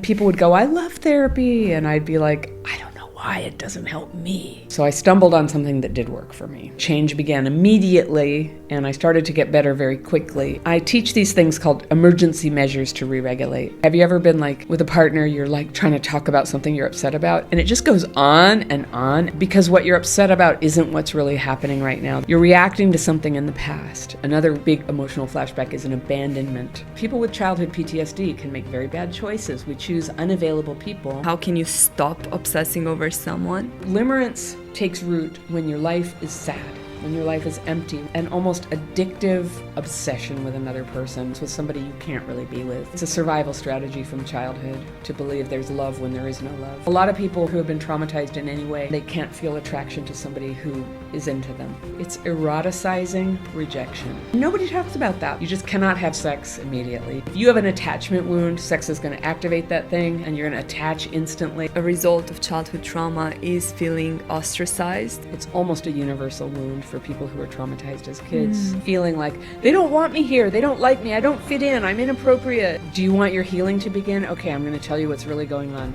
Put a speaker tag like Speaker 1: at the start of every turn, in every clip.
Speaker 1: People would go, I love therapy. And I'd be like, I don't know why it doesn't help me. So I stumbled on something that did work for me. Change began immediately, and I started to get better very quickly. I teach these things called emergency measures to re-regulate. Have you ever been like with a partner, you're like trying to talk about something you're upset about, and it just goes on and on because what you're upset about isn't what's really happening right now. You're reacting to something in the past. Another big emotional flashback is an abandonment. People with childhood PTSD can make very bad choices. We choose unavailable people.
Speaker 2: How can you stop obsessing over someone?
Speaker 1: Limerence takes root when your life is sad, when your life is empty, an almost addictive obsession with another person, with somebody you can't really be with. It's a survival strategy from childhood to believe there's love when there is no love. A lot of people who have been traumatized in any way, they can't feel attraction to somebody who is into them. It's eroticizing rejection. Nobody talks about that. You just cannot have sex immediately. If you have an attachment wound, sex is going to activate that thing and you're going to attach instantly.
Speaker 2: A result of childhood trauma is feeling ostracized.
Speaker 1: It's almost a universal wound for people who are traumatized as kids, feeling like they don't want me here, they don't like me, I don't fit in, I'm inappropriate. Do you want your healing to begin? Okay, I'm going to tell you what's really going on.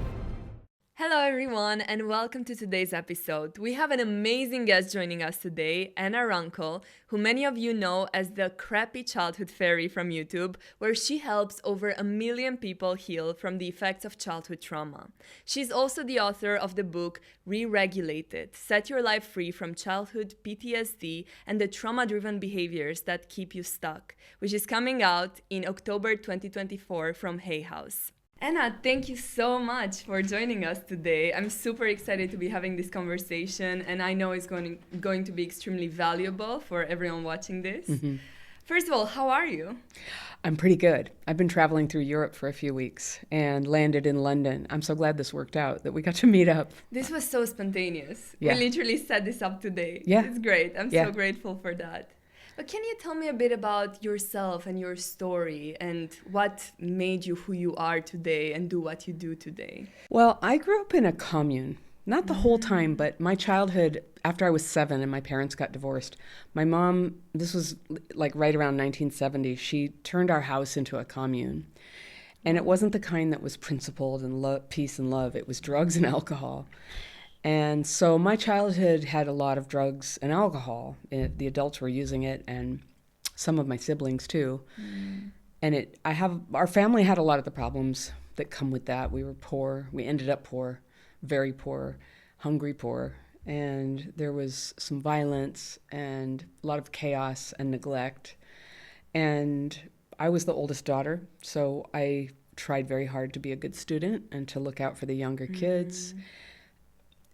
Speaker 2: Hello everyone and welcome to today's episode. We have an amazing guest joining us today, Anna Runkle, who many of you know as the crappy childhood fairy from YouTube, where she helps over 1 million people heal from the effects of childhood trauma. She's also the author of the book Re-Regulated, Set Your Life Free from Childhood PTSD and the Trauma-Driven Behaviors That Keep You Stuck, which is coming out in October 2024 from Hay House. Anna, thank you so much for joining us today. I'm super excited to be having this conversation, and I know it's going to be extremely valuable for everyone watching this. First of all, how are you?
Speaker 1: I'm pretty good. I've been traveling through Europe for a few weeks and landed in London. I'm so glad this worked out, that we got to meet up.
Speaker 2: This was so spontaneous.
Speaker 1: Yeah.
Speaker 2: We literally set this up today.
Speaker 1: Yeah.
Speaker 2: It's great. I'm
Speaker 1: Yeah.
Speaker 2: so grateful for that. But can you tell me a bit about yourself and your story and what made you who you are today and do what you do today?
Speaker 1: Well, I grew up in a commune. Not the whole time, but my childhood, after I was 7 and my parents got divorced, my mom, this was like right around 1970, she turned our house into a commune. And it wasn't the kind that was principled and peace and love. It was drugs and alcohol. And so my childhood had a lot of drugs and alcohol. The adults were using it, and some of my siblings too. And our family had a lot of the problems that come with that. We were poor. We ended up poor, very poor, hungry poor. And there was some violence and a lot of chaos and neglect. And I was the oldest daughter, so I tried very hard to be a good student and to look out for the younger kids.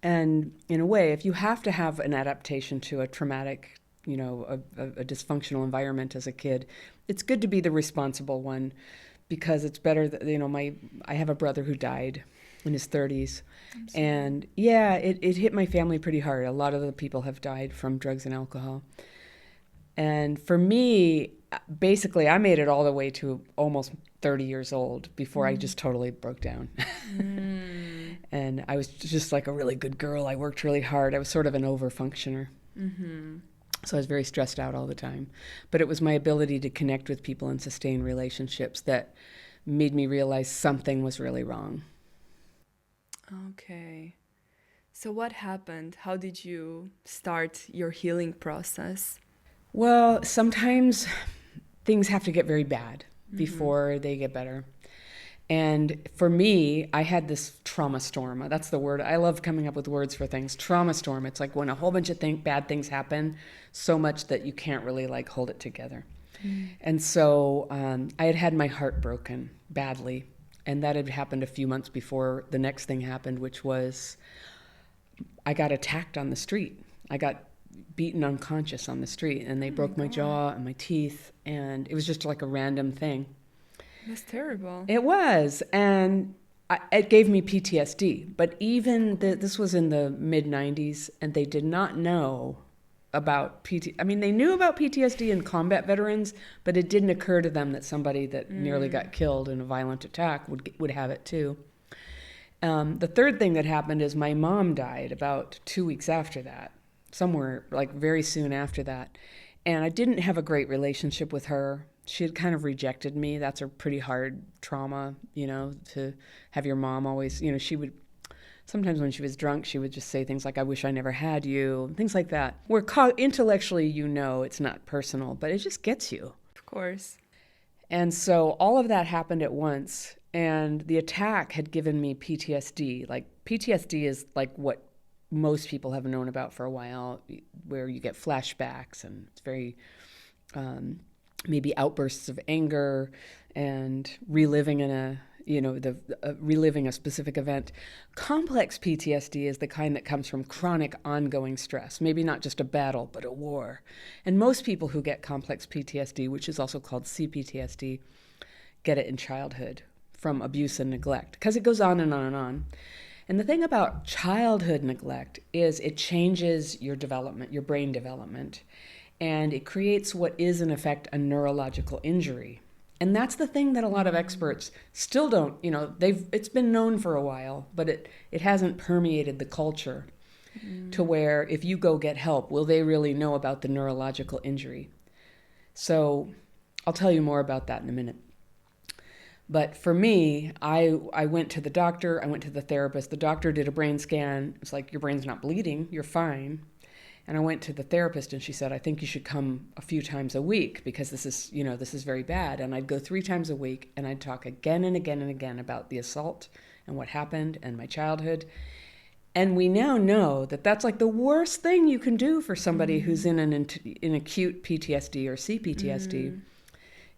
Speaker 1: And in a way, if you have to have an adaptation to a traumatic, a dysfunctional environment as a kid, it's good to be the responsible one, because it's better that, I have a brother who died in his 30s. And yeah, it hit my family pretty hard. A lot of the people have died from drugs and alcohol. And for me, basically, I made it all the way to almost 30 years old before I just totally broke down. And I was just like a really good girl. I worked really hard. I was sort of an overfunctioner. So I was very stressed out all the time. But it was my ability to connect with people and sustain relationships that made me realize something was really wrong.
Speaker 2: Okay. So what happened? How did you start your healing process?
Speaker 1: Well, sometimes things have to get very bad before they get better. And for me, I had this trauma storm. That's the word. I love coming up with words for things. Trauma storm. It's like when a whole bunch of bad things happen so much that you can't really hold it together. And so I had my heart broken badly. And that had happened a few months before the next thing happened, which was I got attacked on the street. I got beaten unconscious on the street, and they broke my jaw and my teeth. And it was just like a random thing.
Speaker 2: That's terrible.
Speaker 1: It was, and it gave me PTSD. But even this was in the mid-90s, and they did not know about I mean, they knew about PTSD in combat veterans, but it didn't occur to them that somebody that nearly got killed in a violent attack would have it too. The third thing that happened is my mom died about 2 weeks after that, somewhere like very soon after that. And I didn't have a great relationship with her. she had kind of rejected me. That's a pretty hard trauma, to have your mom always, she would, sometimes when she was drunk, she would just say things like, I wish I never had you, things like that. Where intellectually, it's not personal, but it just gets you.
Speaker 2: Of course.
Speaker 1: And so all of that happened at once. And the attack had given me PTSD. Like, PTSD is like what most people have known about for a while, where you get flashbacks and it's very maybe outbursts of anger and reliving reliving a specific event. Complex PTSD is the kind that comes from chronic ongoing stress, maybe not just a battle, but a war. And most people who get complex PTSD, which is also called CPTSD, get it in childhood from abuse and neglect, because it goes on and on and on. And the thing about childhood neglect is it changes your development, your brain development, and it creates what is, in effect, a neurological injury. And that's the thing that a lot of experts still don't, it's been known for a while, but it hasn't permeated the culture to where if you go get help, will they really know about the neurological injury? So I'll tell you more about that in a minute. But for me, I went to the doctor, I went to the therapist. The doctor did a brain scan. It's like, your brain's not bleeding, you're fine. And I went to the therapist and she said, I think you should come a few times a week because this is very bad. And I'd go 3 times a week and I'd talk again and again and again about the assault and what happened and my childhood. And we now know that that's like the worst thing you can do for somebody who's in acute PTSD or CPTSD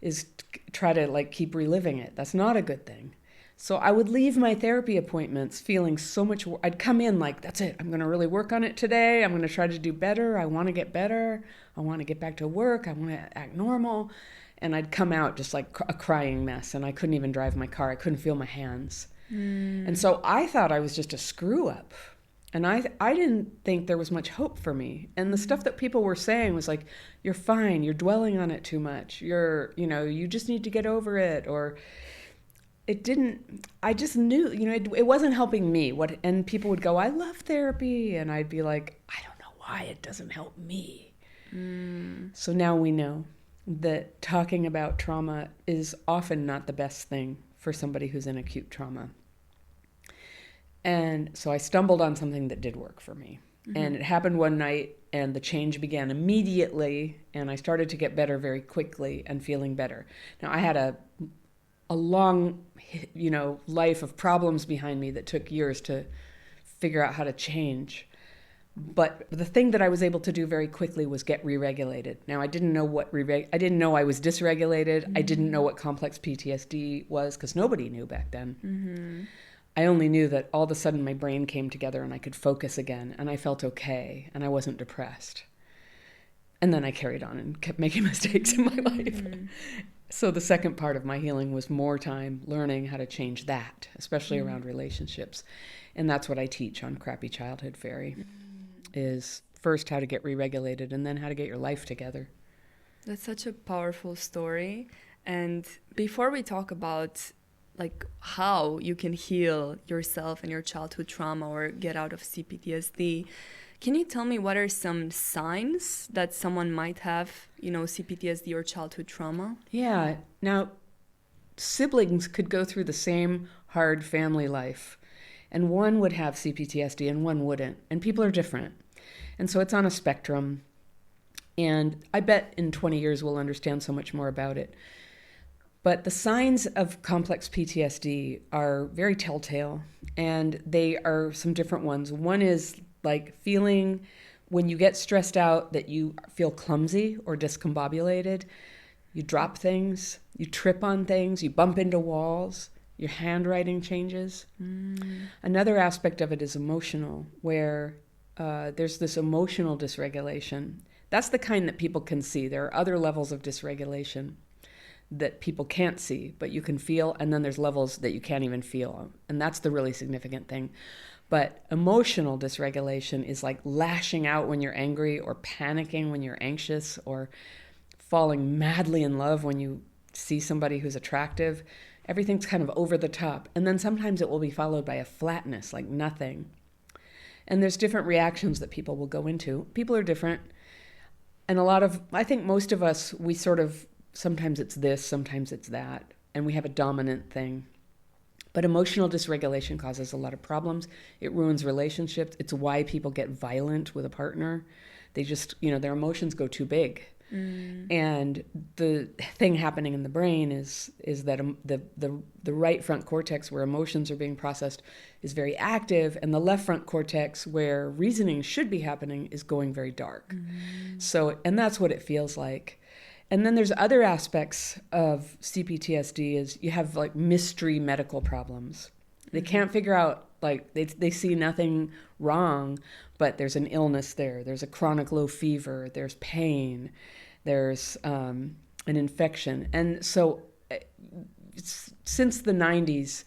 Speaker 1: is try to keep reliving it. That's not a good thing. So I would leave my therapy appointments feeling so much, I'd come in like, that's it, I'm going to really work on it today. I'm going to try to do better. I want to get better. I want to get back to work. I want to act normal. And I'd come out just like a crying mess, and I couldn't even drive my car. I couldn't feel my hands. And so I thought I was just a screw up. And I didn't think there was much hope for me. And the stuff that people were saying was like, you're fine, you're dwelling on it too much. You just need to get over it. Or I just knew, it wasn't helping me. And people would go, I love therapy. And I'd be like, I don't know why it doesn't help me. So now we know that talking about trauma is often not the best thing for somebody who's in acute trauma. And so I stumbled on something that did work for me. And it happened one night, and the change began immediately, and I started to get better very quickly and feeling better. Now, I had a long, life of problems behind me that took years to figure out how to change. But the thing that I was able to do very quickly was get re-regulated. Now, I didn't know I didn't know I was dysregulated. I didn't know what complex PTSD was, because nobody knew back then. I only knew that all of a sudden my brain came together and I could focus again, and I felt okay, and I wasn't depressed. And then I carried on and kept making mistakes in my life. So the second part of my healing was more time learning how to change that, especially around relationships. And that's what I teach on Crappy Childhood Fairy, is first how to get re-regulated and then how to get your life together.
Speaker 2: That's such a powerful story. And before we talk about how you can heal yourself and your childhood trauma or get out of CPTSD, can you tell me what are some signs that someone might have, CPTSD or childhood trauma?
Speaker 1: Yeah. Now, siblings could go through the same hard family life, and one would have CPTSD and one wouldn't, and people are different. And so it's on a spectrum, and I bet in 20 years we'll understand so much more about it. But the signs of complex PTSD are very telltale, and they are some different ones. One is like feeling when you get stressed out that you feel clumsy or discombobulated. You drop things, you trip on things, you bump into walls, your handwriting changes. Another aspect of it is emotional, where there's this emotional dysregulation. That's the kind that people can see. There are other levels of dysregulation that people can't see, but you can feel, and then there's levels that you can't even feel, and that's the really significant thing. But emotional dysregulation is like lashing out when you're angry, or panicking when you're anxious, or falling madly in love when you see somebody who's attractive. Everything's kind of over the top, and then sometimes it will be followed by a flatness, like nothing. And there's different reactions that people will go into. People are different, and I think most of us, we sort of sometimes it's this, sometimes it's that, and we have a dominant thing. But emotional dysregulation causes a lot of problems. It ruins relationships. It's why people get violent with a partner. They just, their emotions go too big. And the thing happening in the brain is that the right front cortex, where emotions are being processed, is very active, and the left front cortex, where reasoning should be happening, is going very dark. So, and that's what it feels like. And then there's other aspects of CPTSD is you have like mystery medical problems. They can't figure out, like they see nothing wrong, but there's an illness there. There's a chronic low fever. There's pain. There's an infection. And so since the 90s,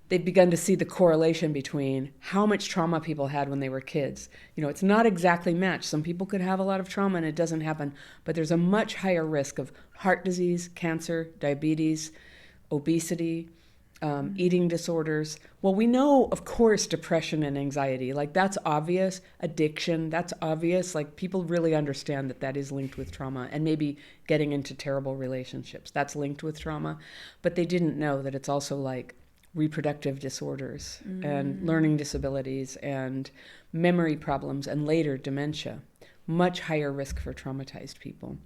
Speaker 1: they've begun to see the correlation between how much trauma people had when they were kids. It's not exactly matched. Some people could have a lot of trauma and it doesn't happen, but there's a much higher risk of heart disease, cancer, diabetes, obesity, eating disorders. Well, we know, of course, depression and anxiety. Like, that's obvious. Addiction, that's obvious. Like, people really understand that that is linked with trauma, and maybe getting into terrible relationships, that's linked with trauma. But they didn't know that it's also like reproductive disorders and learning disabilities and memory problems and later dementia. Much higher risk for traumatized people.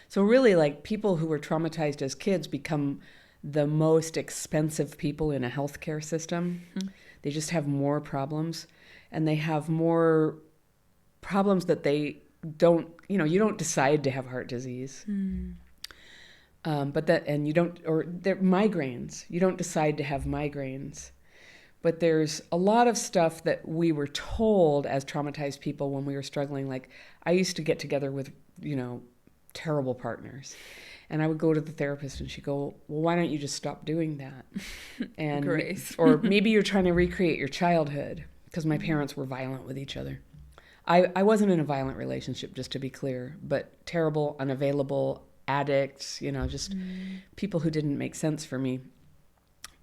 Speaker 1: So really, like, people who were traumatized as kids become the most expensive people in a healthcare system. They just have more problems, and they have more problems that they don't, you don't decide to have heart disease. But that, and you don't, or they're migraines. You don't decide to have migraines. But there's a lot of stuff that we were told as traumatized people when we were struggling. Like, I used to get together with, terrible partners. And I would go to the therapist and she'd go, well, why don't you just stop doing that? And
Speaker 2: Grace.
Speaker 1: Or maybe you're trying to recreate your childhood, because my parents were violent with each other. I wasn't in a violent relationship, just to be clear, but terrible, unavailable, addicts, just people who didn't make sense for me.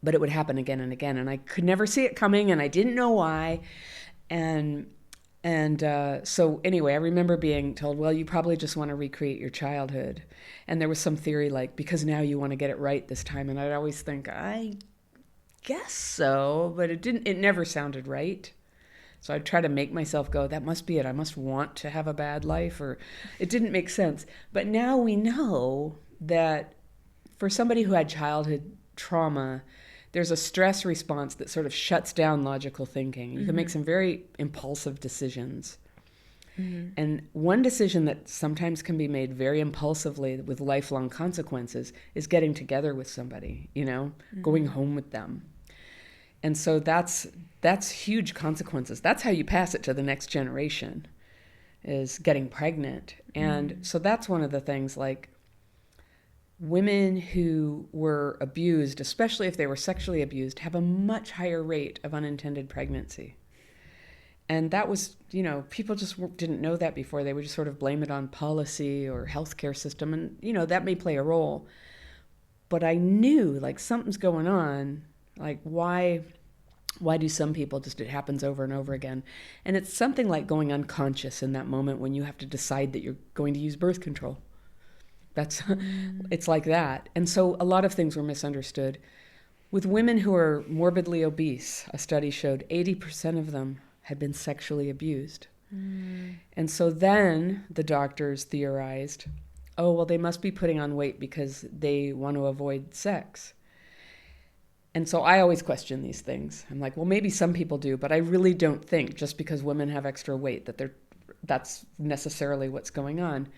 Speaker 1: But it would happen again and again, and I could never see it coming, and I didn't know why. And so anyway, I remember being told, well, you probably just want to recreate your childhood. And there was some theory like, because now you want to get it right this time. And I'd always think, I guess so, but it never sounded right. So I'd try to make myself go, that must be it. I must want to have a bad life, or it didn't make sense. But now we know that for somebody who had childhood trauma, there's a stress response that sort of shuts down logical thinking. You can make some very impulsive decisions. And one decision that sometimes can be made very impulsively with lifelong consequences is getting together with somebody, going home with them. And so that's huge consequences. That's how you pass it to the next generation, is getting pregnant. And so that's one of the things, like, women who were abused, especially if they were sexually abused, have a much higher rate of unintended pregnancy. And that was, people just didn't know that before. They would just sort of blame it on policy or healthcare system. And, that may play a role. But I knew, like, something's going on. Like, why do some people just, it happens over and over again? And it's something like going unconscious in that moment when you have to decide that you're going to use birth control. It's like that. And so a lot of things were misunderstood. With women who are morbidly obese, a study showed 80% of them had been sexually abused. And so then the doctors theorized, oh, well, they must be putting on weight because they want to avoid sex. And so I always question these things. I'm like, well, maybe some people do, but I really don't think just because women have extra weight that's necessarily what's going on.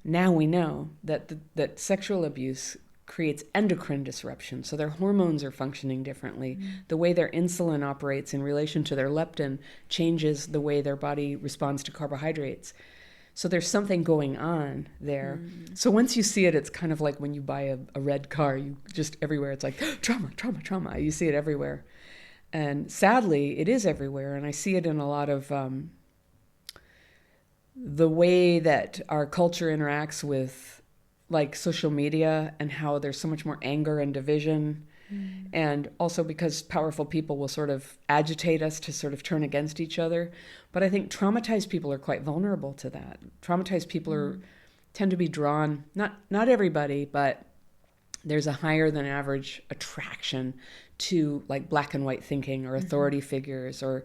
Speaker 1: Now we know that that sexual abuse creates endocrine disruption, so their hormones are functioning differently. The way their insulin operates in relation to their leptin changes the way their body responds to carbohydrates. So there's something going on there. So once you see it, it's kind of like when you buy a red car, you just everywhere, it's like trauma, trauma, trauma. You see it everywhere. And sadly, it is everywhere. And I see it in a lot of the way that our culture interacts with, like, social media, and how there's so much more anger and division. And also because powerful people will sort of agitate us to sort of turn against each other. But I think traumatized people are quite vulnerable to that. Traumatized people tend to be drawn, not everybody, but there's a higher than average attraction to like black and white thinking or authority figures, or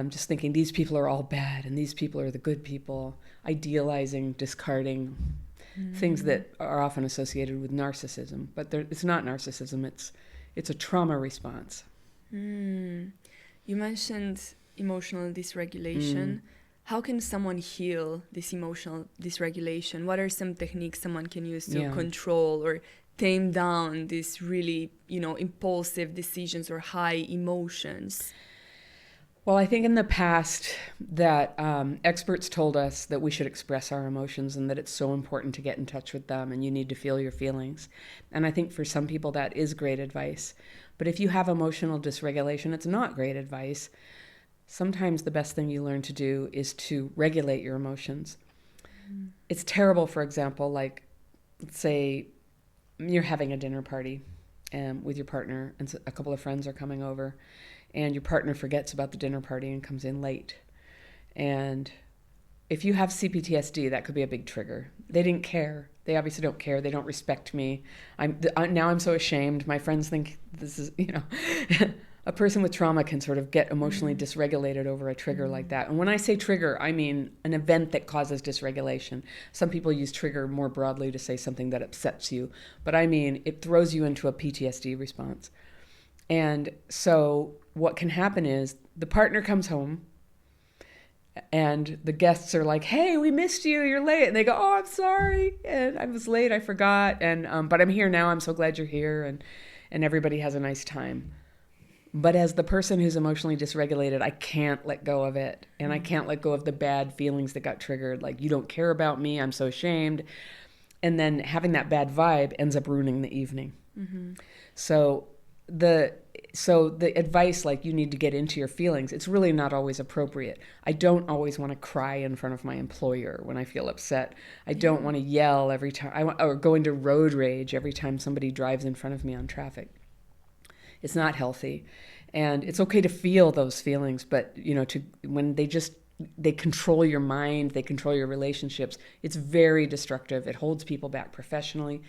Speaker 1: just thinking these people are all bad and these people are the good people, idealizing, discarding things that are often associated with narcissism. But it's not narcissism, it's a trauma response.
Speaker 2: You mentioned emotional dysregulation. How can someone heal this emotional dysregulation? What are some techniques someone can use to control or tame down these really, impulsive decisions or high emotions?
Speaker 1: Well, I think in the past that experts told us that we should express our emotions and that it's so important to get in touch with them and you need to feel your feelings. And I think for some people that is great advice. But if you have emotional dysregulation, it's not great advice. Sometimes the best thing you learn to do is to regulate your emotions. It's terrible, for example, like, let's say you're having a dinner party with your partner and a couple of friends are coming over, and your partner forgets about the dinner party and comes in late. And if you have CPTSD, that could be a big trigger. They didn't care. They obviously don't care. They don't respect me. Now I'm so ashamed. My friends think this is, a person with trauma can sort of get emotionally dysregulated over a trigger like that. And when I say trigger, I mean an event that causes dysregulation. Some people use trigger more broadly to say something that upsets you, but I mean it throws you into a PTSD response. And so what can happen is the partner comes home and the guests are like, hey, we missed you, you're late. And they go, oh, I'm sorry. And I was late, I forgot. And but I'm here now, I'm so glad you're here. And everybody has a nice time. But as the person who's emotionally dysregulated, I can't let go of it. And I can't let go of the bad feelings that got triggered. Like, you don't care about me, I'm so ashamed. And then having that bad vibe ends up ruining the evening. So the advice, like, you need to get into your feelings, it's really not always appropriate. I don't always want to cry in front of my employer when I feel upset. I don't want to yell every time, or go into road rage every time somebody drives in front of me on traffic. It's not healthy. And it's okay to feel those feelings, but when they control your mind, they control your relationships, it's very destructive. It holds people back professionally.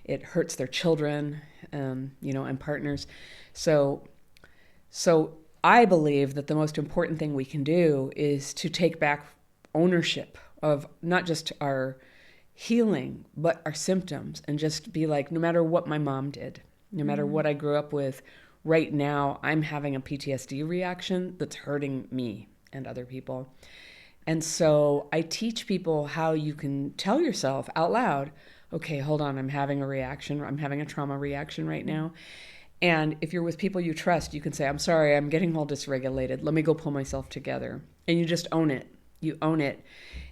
Speaker 1: It hurts their children, and partners. So I believe that the most important thing we can do is to take back ownership of not just our healing, but our symptoms, and just be like, no matter what my mom did, no matter what I grew up with, right now I'm having a PTSD reaction that's hurting me and other people. And so I teach people how you can tell yourself out loud, okay, hold on, I'm having a reaction. I'm having a trauma reaction right now. And if you're with people you trust, you can say, I'm sorry, I'm getting all dysregulated. Let me go pull myself together. And you just own it. You own it.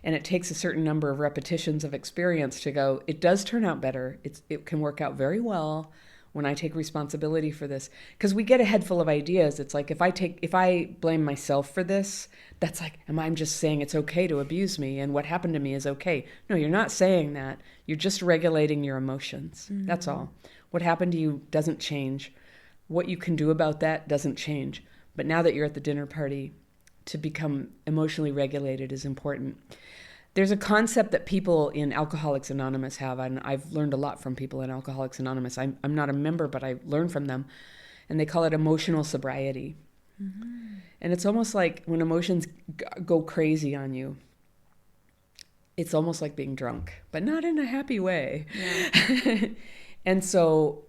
Speaker 1: And it takes a certain number of repetitions of experience to go, it does turn out better. It can work out very well when I take responsibility for this. Because we get a head full of ideas. It's like, if I blame myself for this, that's like, I'm just saying it's okay to abuse me and what happened to me is okay. No, you're not saying that. You're just regulating your emotions. That's all. What happened to you doesn't change. What you can do about that doesn't change. But now that you're at the dinner party, to become emotionally regulated is important. There's a concept that people in Alcoholics Anonymous have, and I've learned a lot from people in Alcoholics Anonymous. I'm not a member, but I learned from them, and they call it emotional sobriety. And it's almost like when emotions go crazy on you, it's almost like being drunk, but not in a happy way. Yeah. And so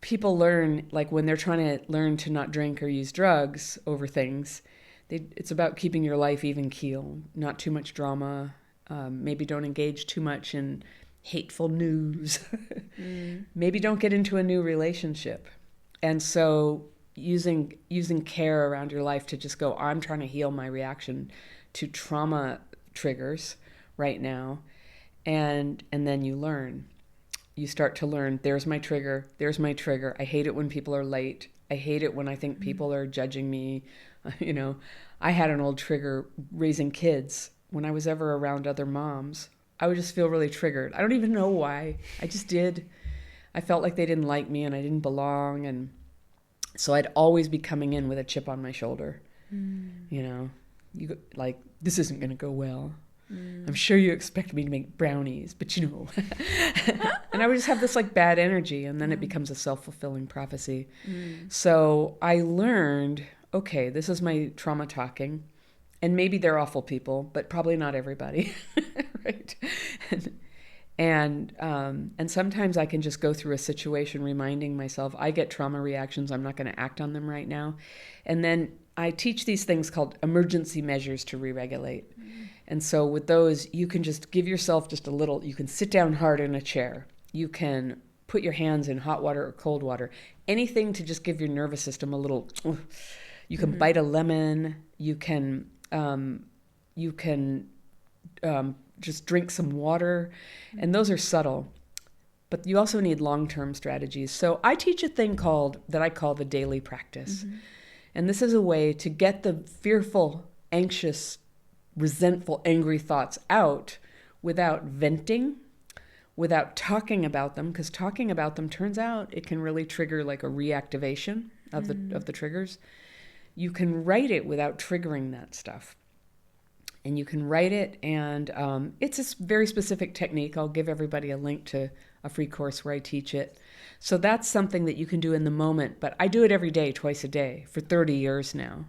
Speaker 1: people learn, like when they're trying to learn to not drink or use drugs over things, it's about keeping your life even keel, not too much drama. Maybe don't engage too much in hateful news. Maybe don't get into a new relationship. And so using care around your life to just go, I'm trying to heal my reaction to trauma triggers right now. And then you learn. You start to learn, there's my trigger. I hate it when people are late. I hate it when I think people are judging me. I had an old trigger raising kids. When I was ever around other moms, I would just feel really triggered. I don't even know why. I just did. I felt like they didn't like me and I didn't belong. And so I'd always be coming in with a chip on my shoulder. Like, this isn't going to go well. I'm sure you expect me to make brownies, but you know. And I would just have this like bad energy, and then it becomes a self-fulfilling prophecy. So I learned, okay, this is my trauma talking, and maybe they're awful people, but probably not everybody, right? And sometimes I can just go through a situation reminding myself, I get trauma reactions, I'm not going to act on them right now. And then I teach these things called emergency measures to re-regulate. And so with those, you can just give yourself just a little, you can sit down hard in a chair. You can put your hands in hot water or cold water. Anything to just give your nervous system a little, you can bite a lemon. You can just drink some water. And those are subtle. But you also need long-term strategies. So I teach a thing that I call the daily practice. And this is a way to get the fearful, anxious, resentful, angry thoughts out without venting, without talking about them, because talking about them turns out it can really trigger like a reactivation of the triggers. You can write it without triggering that stuff. And you can write it, and it's a very specific technique. I'll give everybody a link to a free course where I teach it. So that's something that you can do in the moment, but I do it every day, twice a day, for 30 years now.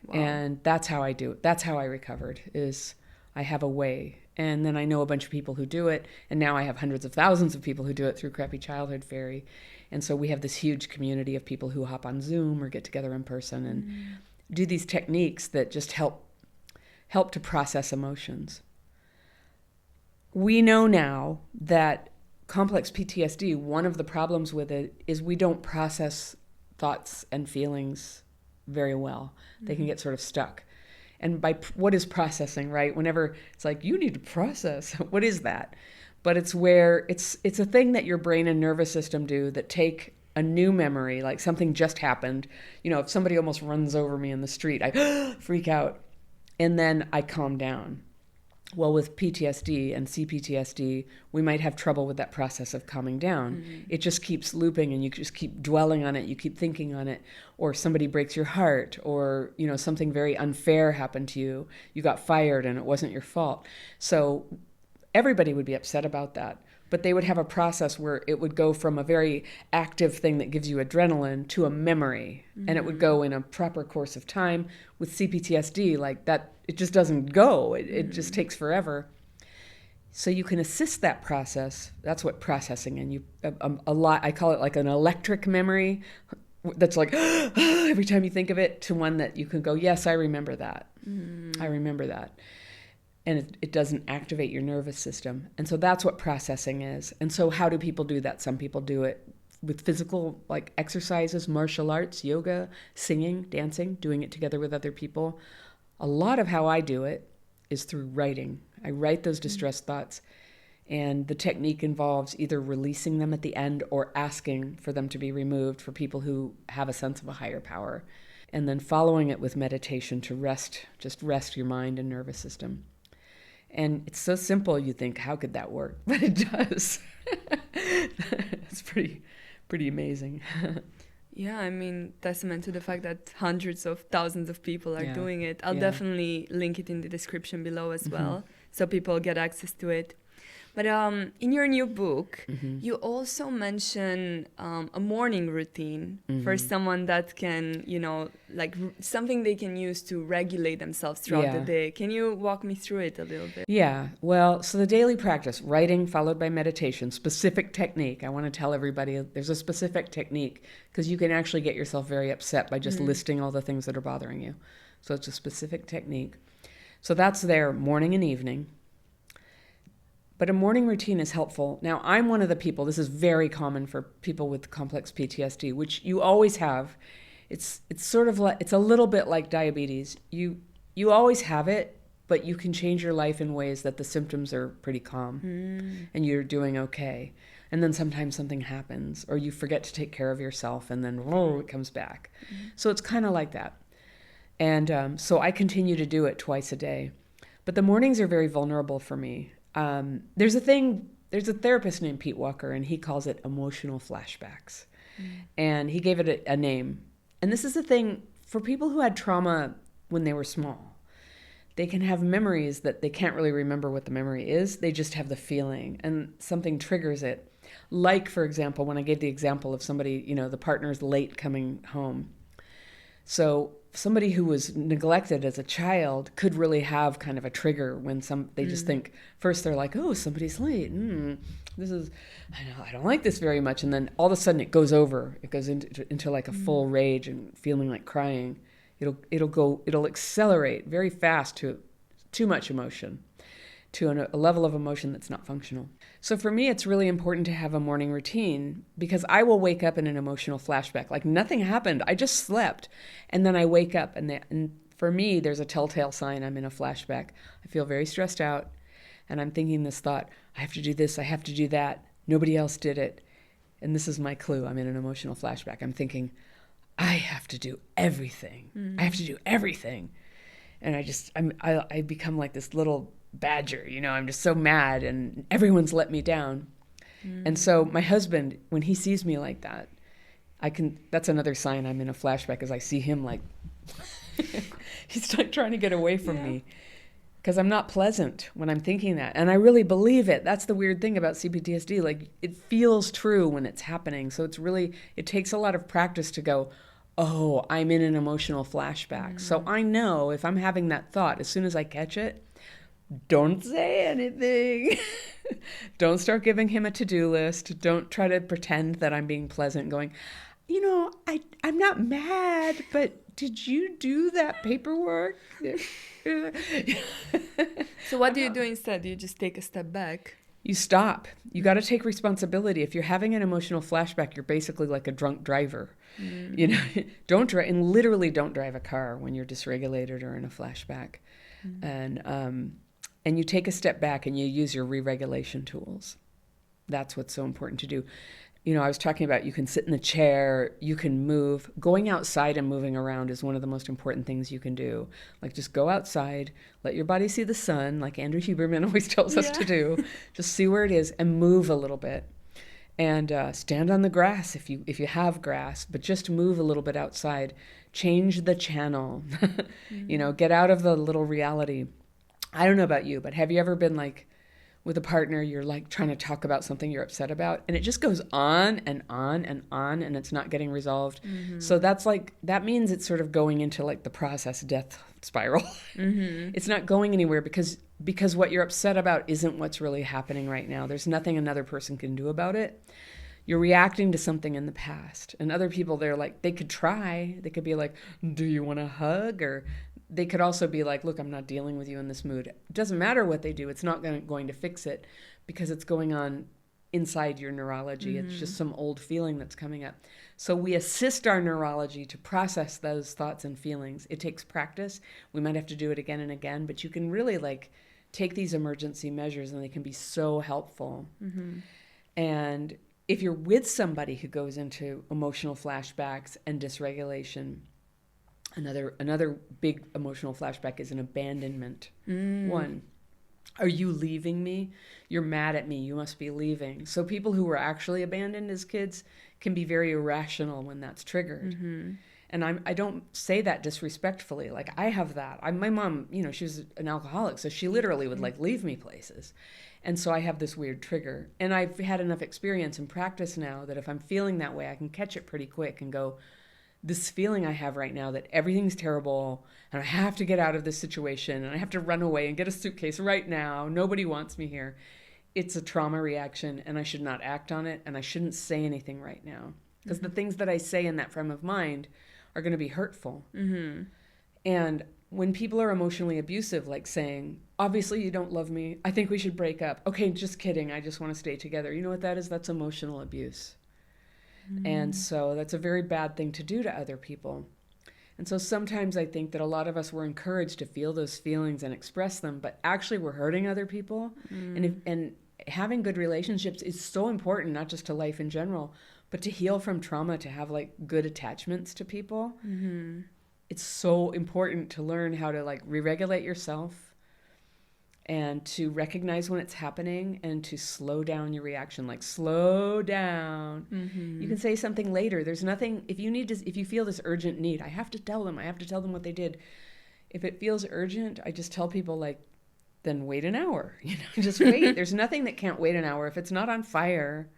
Speaker 1: Wow. And that's how I do it. That's how I recovered, is I have a way. And then I know a bunch of people who do it, and now I have hundreds of thousands of people who do it through Crappy Childhood Fairy. And so we have this huge community of people who hop on Zoom or get together in person and do these techniques that just help to process emotions. We know now that complex PTSD, one of the problems with it is we don't process thoughts and feelings very well. They can get sort of stuck. And what is processing, right? Whenever it's like, you need to process, what is that? But it's where it's a thing that your brain and nervous system do that take a new memory, like something just happened. You know, if somebody almost runs over me in the street, I freak out. And then I calm down. Well, with PTSD and CPTSD, we might have trouble with that process of calming down. It just keeps looping, and you just keep dwelling on it. You keep thinking on it, or somebody breaks your heart, or something very unfair happened to you. You got fired, and it wasn't your fault. So everybody would be upset about that. But they would have a process where it would go from a very active thing that gives you adrenaline to a memory. And it would go in a proper course of time. With CPTSD, like that, it just doesn't go. It just takes forever. So you can assist that process. That's what processing, and you a lot. I call it like an electric memory. That's like every time you think of it, to one that you can go, yes, I remember that. I remember that. And it doesn't activate your nervous system. And so that's what processing is. And so how do people do that? Some people do it with physical, like exercises, martial arts, yoga, singing, dancing, doing it together with other people. A lot of how I do it is through writing. I write those distressed thoughts. And the technique involves either releasing them at the end or asking for them to be removed for people who have a sense of a higher power. And then following it with meditation to just rest your mind and nervous system. And it's so simple, you think, how could that work? But it does. It's pretty amazing.
Speaker 2: Yeah, I mean, testament to the fact that hundreds of thousands of people are doing it. I'll definitely link it in the description below as well, so people get access to it. But in your new book, you also mention a morning routine for someone that can, like something they can use to regulate themselves throughout the day. Can you walk me through it a little bit?
Speaker 1: Yeah, well, so the daily practice, writing followed by meditation, specific technique. I want to tell everybody there's a specific technique, because you can actually get yourself very upset by just listing all the things that are bothering you. So it's a specific technique. So that's there morning and evening. But a morning routine is helpful. Now, I'm one of the people, this is very common for people with complex PTSD, which you always have. It's sort of like, it's a little bit like diabetes. You always have it, but you can change your life in ways that the symptoms are pretty calm and you're doing okay. And then sometimes something happens, or you forget to take care of yourself, and then it comes back. So it's kind of like that. And so I continue to do it twice a day. But the mornings are very vulnerable for me. There's a therapist named Pete Walker, and he calls it emotional flashbacks. And he gave it a name. And this is the thing for people who had trauma when they were small. they can have memories that they can't really remember what the memory is. They just have the feeling, and something triggers it. Like, for example, when I gave the example of somebody, the partner's late coming home. So somebody who was neglected as a child could really have kind of a trigger when they just think, first they're like, oh, somebody's late. I don't like this very much. And then all of a sudden it goes over. It goes into like a full rage and feeling like crying. It'll accelerate very fast to too much emotion, to a level of emotion that's not functional. So for me, it's really important to have a morning routine, because I will wake up in an emotional flashback. Like nothing happened. I just slept. And then I wake up, and for me, there's a telltale sign I'm in a flashback. I feel very stressed out, and I'm thinking this thought, I have to do this, I have to do that. Nobody else did it. And this is my clue. I'm in an emotional flashback. I'm thinking, I have to do everything. I have to do everything. And I become like this little badger, I'm just so mad, and everyone's let me down. And so my husband, when he sees me like that, that's another sign I'm in a flashback, as I see him like, he's like trying to get away from me, because I'm not pleasant when I'm thinking that. And I really believe it. That's the weird thing about CPTSD. Like, it feels true when it's happening. So it takes a lot of practice to go, oh, I'm in an emotional flashback. So I know if I'm having that thought, as soon as I catch it, don't say anything. Don't start giving him a to-do list. Don't try to pretend that I'm being pleasant, going, I'm not mad, but did you do that paperwork?
Speaker 2: So what do you do instead? Do you just take a step back?
Speaker 1: You stop. You got to take responsibility. If you're having an emotional flashback, you're basically like a drunk driver. Don't drive, and literally don't drive a car when you're dysregulated or in a flashback. And you take a step back and you use your re-regulation tools. That's what's so important to do. I was talking about, you can sit in the chair, you can move. Going outside and moving around is one of the most important things you can do. Like, just go outside, let your body see the sun, like Andrew Huberman always tells us to do. Just see where it is and move a little bit. And stand on the grass if you have grass, but just move a little bit outside. Change the channel. Get out of the little reality. I don't know about you, but have you ever been like with a partner, you're like trying to talk about something you're upset about, and it just goes on and on and on, and it's not getting resolved? So that means it's sort of going into like the process death spiral. It's not going anywhere because what you're upset about isn't what's really happening right now. There's nothing another person can do about it. You're reacting to something in the past. And other people, they could try. They could be like, do you want a hug? Or they could also be like, look, I'm not dealing with you in this mood. It doesn't matter what they do. It's not going to fix it, because it's going on inside your neurology. It's just some old feeling that's coming up. So we assist our neurology to process those thoughts and feelings. It takes practice. We might have to do it again and again, but you can really take these emergency measures, and they can be so helpful. And if you're with somebody who goes into emotional flashbacks and dysregulation, another big emotional flashback is an abandonment one. Are you leaving me? You're mad at me. You must be leaving. So people who were actually abandoned as kids can be very irrational when that's triggered. And I don't say that disrespectfully. Like, I have that. My mom, she was an alcoholic, so she literally would leave me places. And so I have this weird trigger. And I've had enough experience and practice now that if I'm feeling that way, I can catch it pretty quick and go, this feeling I have right now that everything's terrible and I have to get out of this situation and I have to run away and get a suitcase right now. Nobody wants me here. It's a trauma reaction, and I should not act on it, and I shouldn't say anything right now, because the things that I say in that frame of mind are going to be hurtful. And when people are emotionally abusive, like saying, obviously you don't love me, I think we should break up. Okay, just kidding. I just want to stay together. You know what that is? That's emotional abuse. And so that's a very bad thing to do to other people. And so sometimes I think that a lot of us were encouraged to feel those feelings and express them, but actually we're hurting other people. And having good relationships is so important, not just to life in general, but to heal from trauma, to have good attachments to people. It's so important to learn how to re-regulate yourself, and to recognize when it's happening, and to slow down your reaction. Slow down. You can say something later. There's nothing, if you feel this urgent need, I have to tell them what they did. if it feels urgent, I just tell people like, then wait an hour, just wait. There's nothing that can't wait an hour. If it's not on fire,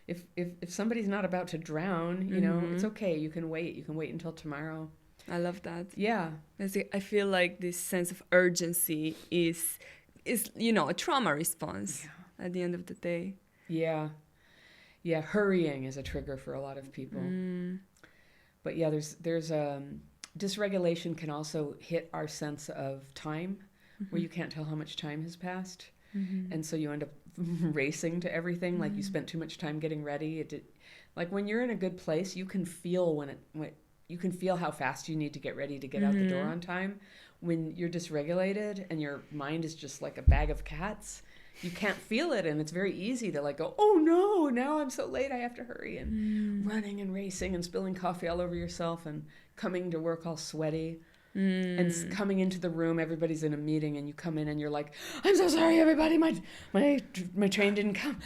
Speaker 1: if somebody's not about to drown, it's okay. You can wait. You can wait until tomorrow.
Speaker 2: I love that.
Speaker 1: Yeah.
Speaker 2: I feel like this sense of urgency is a trauma response at the end of the day.
Speaker 1: Yeah. Yeah. Hurrying is a trigger for a lot of people. But yeah, there's dysregulation can also hit our sense of time, where you can't tell how much time has passed. And so you end up racing to everything. Like you spent too much time getting ready. Like when you're in a good place, you can feel you can feel how fast you need to get ready to get out the door on time. When you're dysregulated and your mind is just like a bag of cats, you can't feel it. And it's very easy to like go, oh no, now I'm so late, I have to hurry. And running and racing and spilling coffee all over yourself and coming to work all sweaty. And coming into the room, everybody's in a meeting, and you come in and you're like, I'm so sorry, everybody, my train didn't come.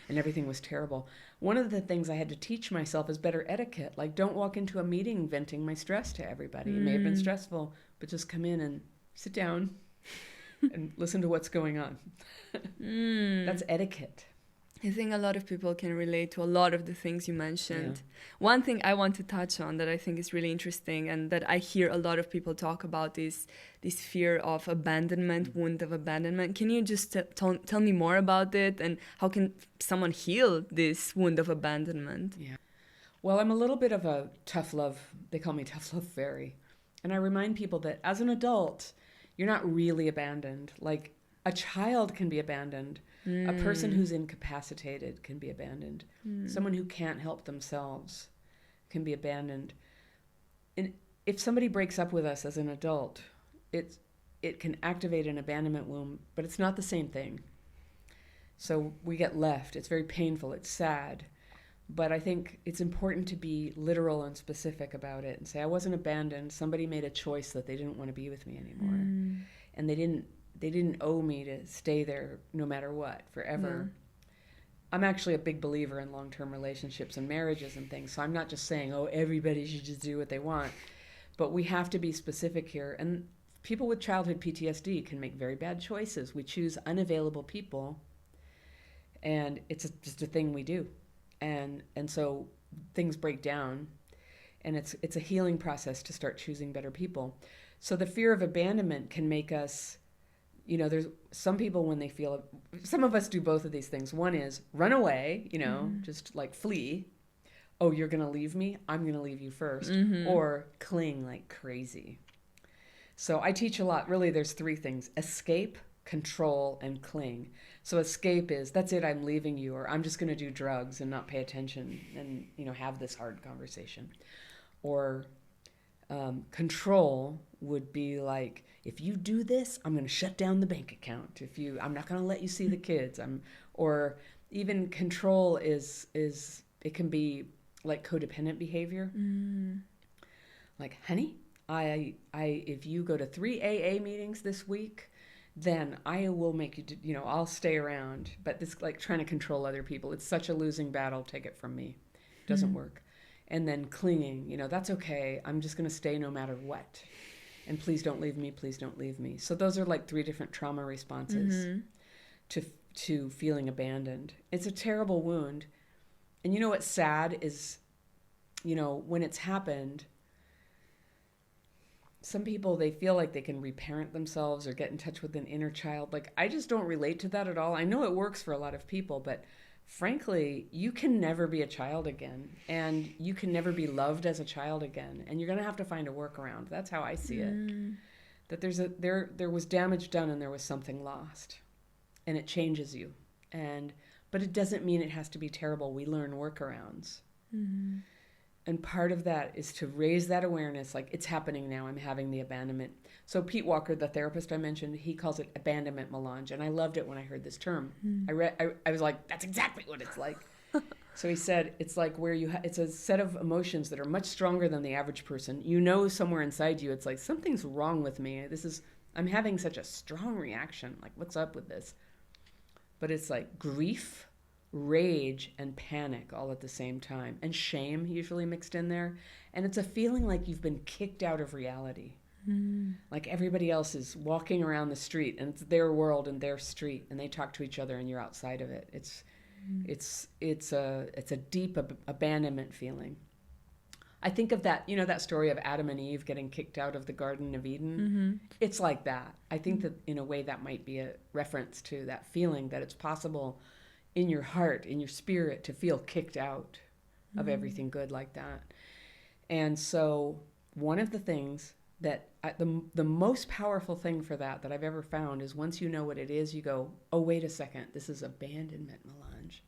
Speaker 1: And everything was terrible. One of the things I had to teach myself is better etiquette. Like, don't walk into a meeting venting my stress to everybody. It may have been stressful, but just come in and sit down and listen to what's going on. That's etiquette.
Speaker 2: I think a lot of people can relate to a lot of the things you mentioned. One thing I want to touch on that I think is really interesting and that I hear a lot of people talk about is this fear of abandonment, wound of abandonment. Can you just tell me more about it, and how can someone heal this wound of abandonment?
Speaker 1: Yeah. Well, I'm a little bit of a tough love, they call me tough love fairy. And I remind people that as an adult, you're not really abandoned. Like, a child can be abandoned. A person who's incapacitated can be abandoned. Someone who can't help themselves can be abandoned. And if somebody breaks up with us as an adult, it can activate an abandonment wound, but it's not the same thing. So we get left. It's very painful. It's sad. But I think it's important to be literal and specific about it and say, I wasn't abandoned. Somebody made a choice that they didn't want to be with me anymore. And they didn't owe me to stay there no matter what, forever. I'm actually a big believer in long-term relationships and marriages and things, so I'm not just saying, oh, everybody should just do what they want. But we have to be specific here. And people with childhood PTSD can make very bad choices. We choose unavailable people, and it's just a thing we do. And so things break down, and it's a healing process to start choosing better people. So the fear of abandonment can make us... there's some people when they feel, some of us do both of these things. One is run away, just like flee. Oh, you're going to leave me? I'm going to leave you first. Or cling like crazy. So I teach a lot. Really, there's three things: escape, control, and cling. So escape is, that's it, I'm leaving you, or I'm just going to do drugs and not pay attention and, have this hard conversation. Or control would be like, if you do this, I'm going to shut down the bank account. I'm not going to let you see the kids. Or even control is it can be like codependent behavior. Like, honey, if you go to 3 AA meetings this week, then I will make you, I'll stay around. But this, like, trying to control other people, it's such a losing battle. Take it from me. It doesn't work. And then clinging, that's okay. I'm just going to stay no matter what. And please don't leave me, please don't leave me. So those are like 3 different trauma responses to feeling abandoned. It's a terrible wound. And what's sad is, when it's happened, some people, they feel like they can reparent themselves or get in touch with an inner child. Like, I just don't relate to that at all. I know it works for a lot of people, but frankly, you can never be a child again, and you can never be loved as a child again, and you're going to have to find a workaround. That's how I see it. That there was damage done and there was something lost, and it changes you. But it doesn't mean it has to be terrible. We learn workarounds. And part of that is to raise that awareness, like, it's happening now, I'm having the abandonment. So Pete Walker, the therapist I mentioned, he calls it Abandonment Melange, and I loved it when I heard this term. I was like, that's exactly what it's like. So he said, it's like where it's a set of emotions that are much stronger than the average person. Somewhere inside you, it's like, something's wrong with me. I'm having such a strong reaction. Like, what's up with this? But it's like grief, rage and panic all at the same time, and shame usually mixed in there. And it's a feeling like you've been kicked out of reality. Like everybody else is walking around the street and it's their world and their street, and they talk to each other and you're outside of it. It's a deep abandonment feeling. I think of that, that story of Adam and Eve getting kicked out of the Garden of Eden. It's like that. I think that in a way that might be a reference to that feeling that it's possible in your heart, in your spirit, to feel kicked out of everything good like that. And so one of the things that the most powerful thing for that I've ever found is once you know what it is, you go, oh, wait a second, this is abandonment melange.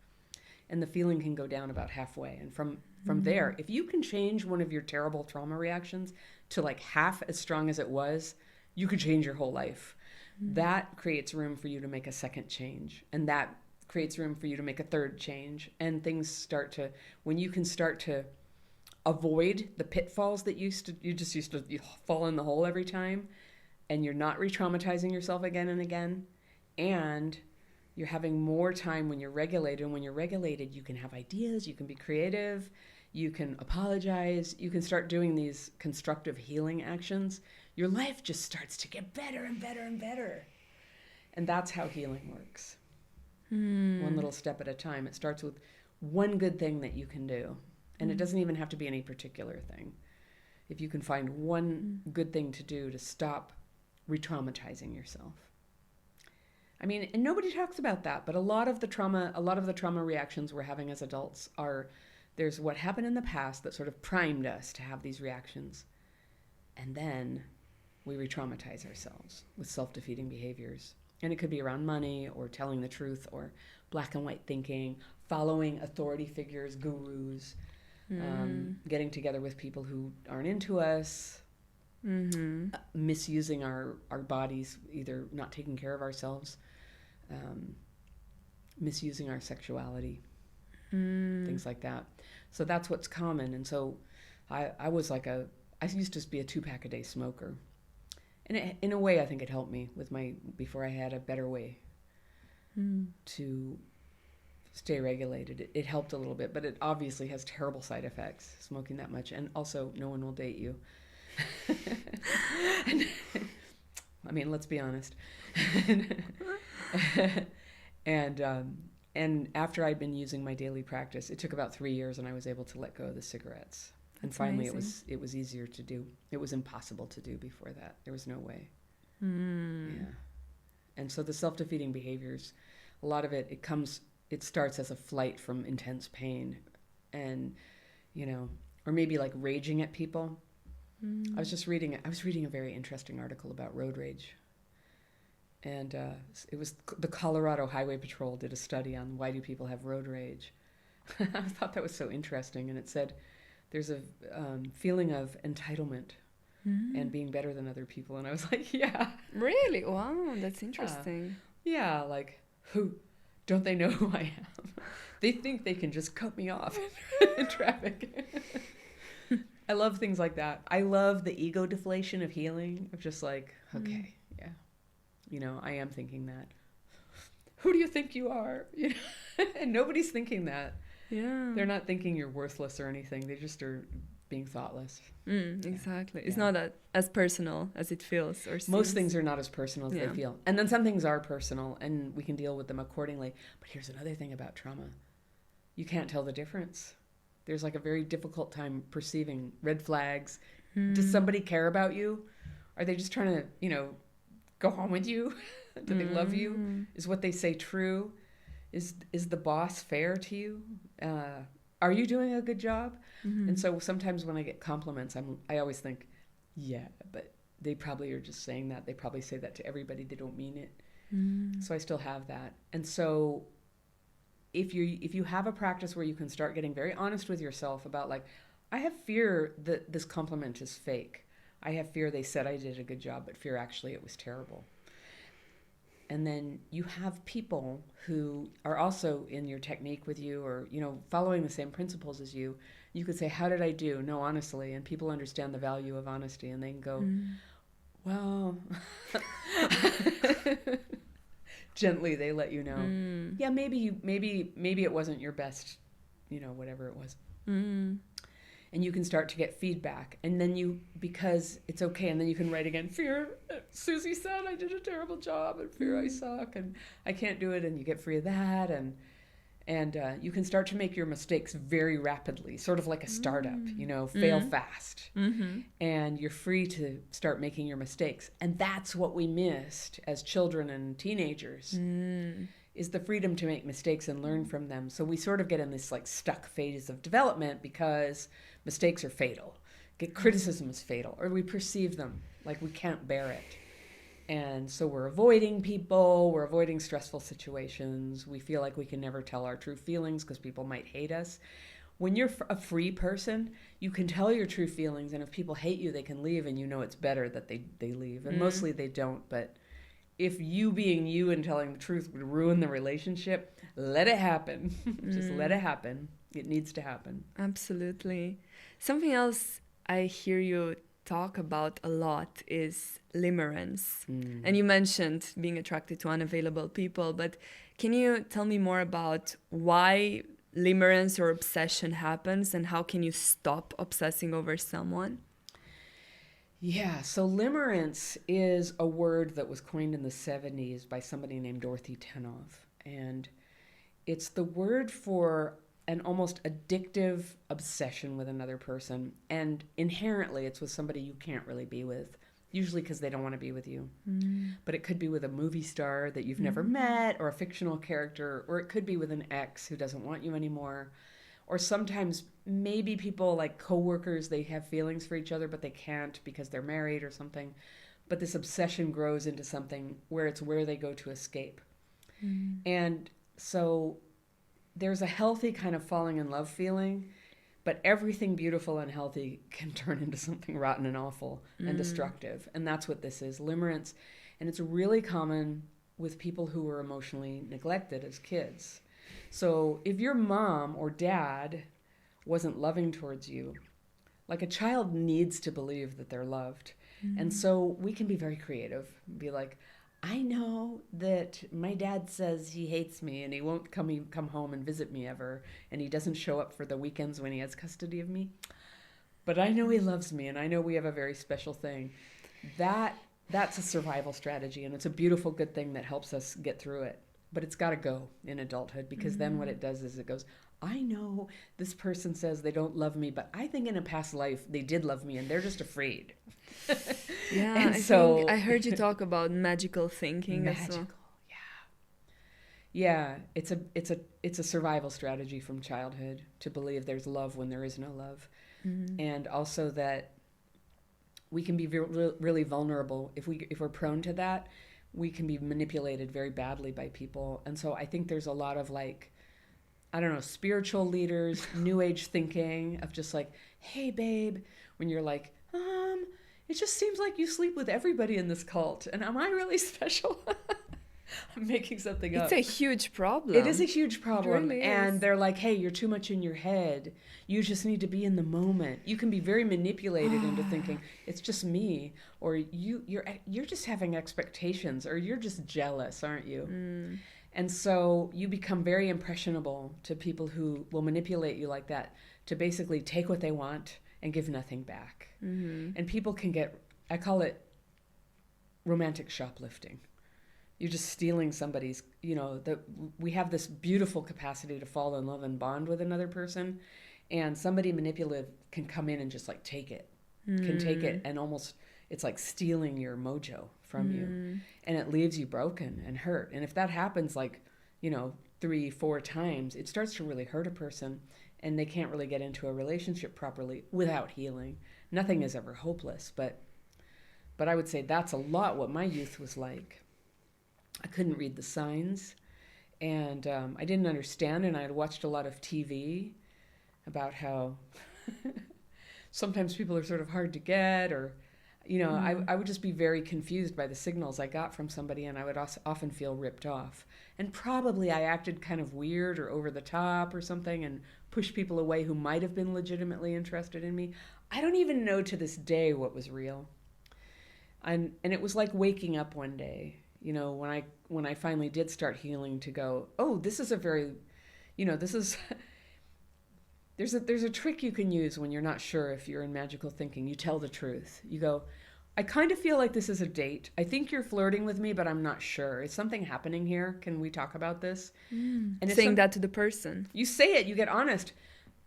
Speaker 1: And the feeling can go down about halfway. And from there, if you can change one of your terrible trauma reactions to like half as strong as it was, you could change your whole life. That creates room for you to make a second change. And that creates room for you to make a third change. And things start to, when you can start to avoid the pitfalls that you just used to fall in the hole every time, and you're not re-traumatizing yourself again and again, and you're having more time when you're regulated. And when you're regulated, you can have ideas, you can be creative, you can apologize, you can start doing these constructive healing actions. Your life just starts to get better and better and better. And that's how healing works. One little step at a time. It starts with one good thing that you can do. And it doesn't even have to be any particular thing. If you can find one good thing to do to stop re-traumatizing yourself. I mean, and nobody talks about that, but a lot of the trauma reactions we're having as adults there's what happened in the past that sort of primed us to have these reactions. And then we re-traumatize ourselves with self-defeating behaviors. And it could be around money or telling the truth or black and white thinking, following authority figures, gurus, getting together with people who aren't into us, misusing our bodies, either not taking care of ourselves, misusing our sexuality, things like that. So that's what's common. And so I used to be a 2-pack-a-day smoker. And in a way, I think it helped me with before I had a better way to stay regulated. It helped a little bit, but it obviously has terrible side effects, smoking that much. And also, no one will date you. I mean, let's be honest. And after I'd been using my daily practice, it took about 3 years, and I was able to let go of the cigarettes. And finally, amazing. It was easier to do. It was impossible to do before that. There was no way. Yeah. And so the self-defeating behaviors, a lot of it starts as a flight from intense pain, and or maybe like raging at people. I was reading a very interesting article about road rage. And it was the Colorado Highway Patrol did a study on why do people have road rage. I thought that was so interesting. And it said there's a feeling of entitlement and being better than other people. And I was like, yeah.
Speaker 2: Really? Wow, that's interesting.
Speaker 1: Yeah, like, who? Don't they know who I am? They think they can just cut me off in traffic. I love things like that. I love the ego deflation of healing, of just like, okay, yeah. I am thinking that. Who do you think you are? And nobody's thinking that. Yeah. They're not thinking you're worthless or anything. They just are being thoughtless.
Speaker 2: Exactly. It's not as personal as it feels or seems.
Speaker 1: Most things are not as personal as they feel. And then some things are personal, and we can deal with them accordingly. But here's another thing about trauma. You can't tell the difference. There's like a very difficult time perceiving red flags. Does somebody care about you? Are they just trying to, go home with you? Do they love you? Is what they say true? Is the boss fair to you? Are you doing a good job? And so sometimes when I get compliments, I always think, yeah, but they probably are just saying that. They probably say that to everybody. They don't mean it. So I still have that. And so if you have a practice where you can start getting very honest with yourself about like, I have fear that this compliment is fake. I have fear they said I did a good job, but fear actually it was terrible. And then you have people who are also in your technique with you or, following the same principles as you. You could say, how did I do? No, honestly. And people understand the value of honesty, and they can go, well, gently they let you know, yeah, maybe it wasn't your best, whatever it was. And you can start to get feedback, and then because it's okay, and then you can write again, fear, Susie said I did a terrible job, and fear I suck, and I can't do it, and you get free of that, and you can start to make your mistakes very rapidly, sort of like a startup, fail fast. And you're free to start making your mistakes. And that's what we missed as children and teenagers, is the freedom to make mistakes and learn from them. So we sort of get in this like stuck phase of development because mistakes are fatal. Criticism is fatal, or we perceive them like we can't bear it. And so we're avoiding people, we're avoiding stressful situations. We feel like we can never tell our true feelings because people might hate us. When you're a free person, you can tell your true feelings, and if people hate you, they can leave, and it's better that they leave. And mostly they don't, but if you being you and telling the truth would ruin the relationship, let it happen. Just let it happen. It needs to happen.
Speaker 2: Absolutely. Something else I hear you talk about a lot is limerence. And you mentioned being attracted to unavailable people, but can you tell me more about why limerence or obsession happens, and how can you stop obsessing over someone?
Speaker 1: Yeah, so limerence is a word that was coined in the 70s by somebody named Dorothy Tennov. And it's the word for an almost addictive obsession with another person. And inherently, it's with somebody you can't really be with, usually because they don't want to be with you. But it could be with a movie star that you've never met, or a fictional character, or it could be with an ex who doesn't want you anymore. Or sometimes maybe people like coworkers, they have feelings for each other, but they can't because they're married or something. But this obsession grows into something where it's where they go to escape. And so there's a healthy kind of falling in love feeling, but everything beautiful and healthy can turn into something rotten and awful and destructive. And that's what this is, limerence. And it's really common with people who were emotionally neglected as kids. So if your mom or dad wasn't loving towards you, like a child needs to believe that they're loved. And so we can be very creative, be like, I know that my dad says he hates me and he won't come home and visit me ever, and he doesn't show up for the weekends when he has custody of me. But I know he loves me, and I know we have a very special thing. That's a survival strategy, and it's a beautiful, good thing that helps us get through it. But it's got to go in adulthood, because then what it does is it goes, I know this person says they don't love me, but I think in a past life they did love me and they're just afraid.
Speaker 2: Yeah,
Speaker 1: and
Speaker 2: I
Speaker 1: so
Speaker 2: think I heard you talk about magical thinking as well.
Speaker 1: Yeah, it's a survival strategy from childhood to believe there's love when there is no love. And also that we can be really vulnerable if we're prone to that. We can be manipulated very badly by people. And so I think there's a lot of spiritual leaders, new age thinking of just like, hey babe, when you're like, it just seems like you sleep with everybody in this cult, and am I really special? I'm making something up.
Speaker 2: It's a huge problem.
Speaker 1: It is a huge problem.
Speaker 2: It really
Speaker 1: and
Speaker 2: is.
Speaker 1: They're like, hey, you're too much in your head. You just need to be in the moment. You can be very manipulated into thinking it's just me, or you're just having expectations, or you're just jealous, aren't you? And so you become very impressionable to people who will manipulate you like that, to basically take what they want and give nothing back. And people can get, I call it romantic shoplifting. You're just stealing somebody's, we have this beautiful capacity to fall in love and bond with another person, and somebody manipulative can come in and just like take it, and almost, it's like stealing your mojo from you, and it leaves you broken and hurt. And if that happens 3-4 times, it starts to really hurt a person, and they can't really get into a relationship properly without healing. Nothing is ever hopeless, but I would say that's a lot what my youth was like. I couldn't read the signs, and I didn't understand, and I had watched a lot of TV about how sometimes people are sort of hard to get, or, I would just be very confused by the signals I got from somebody, and I would often feel ripped off. And probably I acted kind of weird or over the top or something and pushed people away who might have been legitimately interested in me. I don't even know to this day what was real. And it was like waking up one day, when I finally did start healing, to go, oh, this is a very, this is there's a trick you can use when you're not sure if you're in magical thinking. You tell the truth. You go, I kind of feel like this is a date. I think you're flirting with me, but I'm not sure. Is something happening here? Can we talk about this?
Speaker 2: And saying that to the person.
Speaker 1: You say it, you get honest.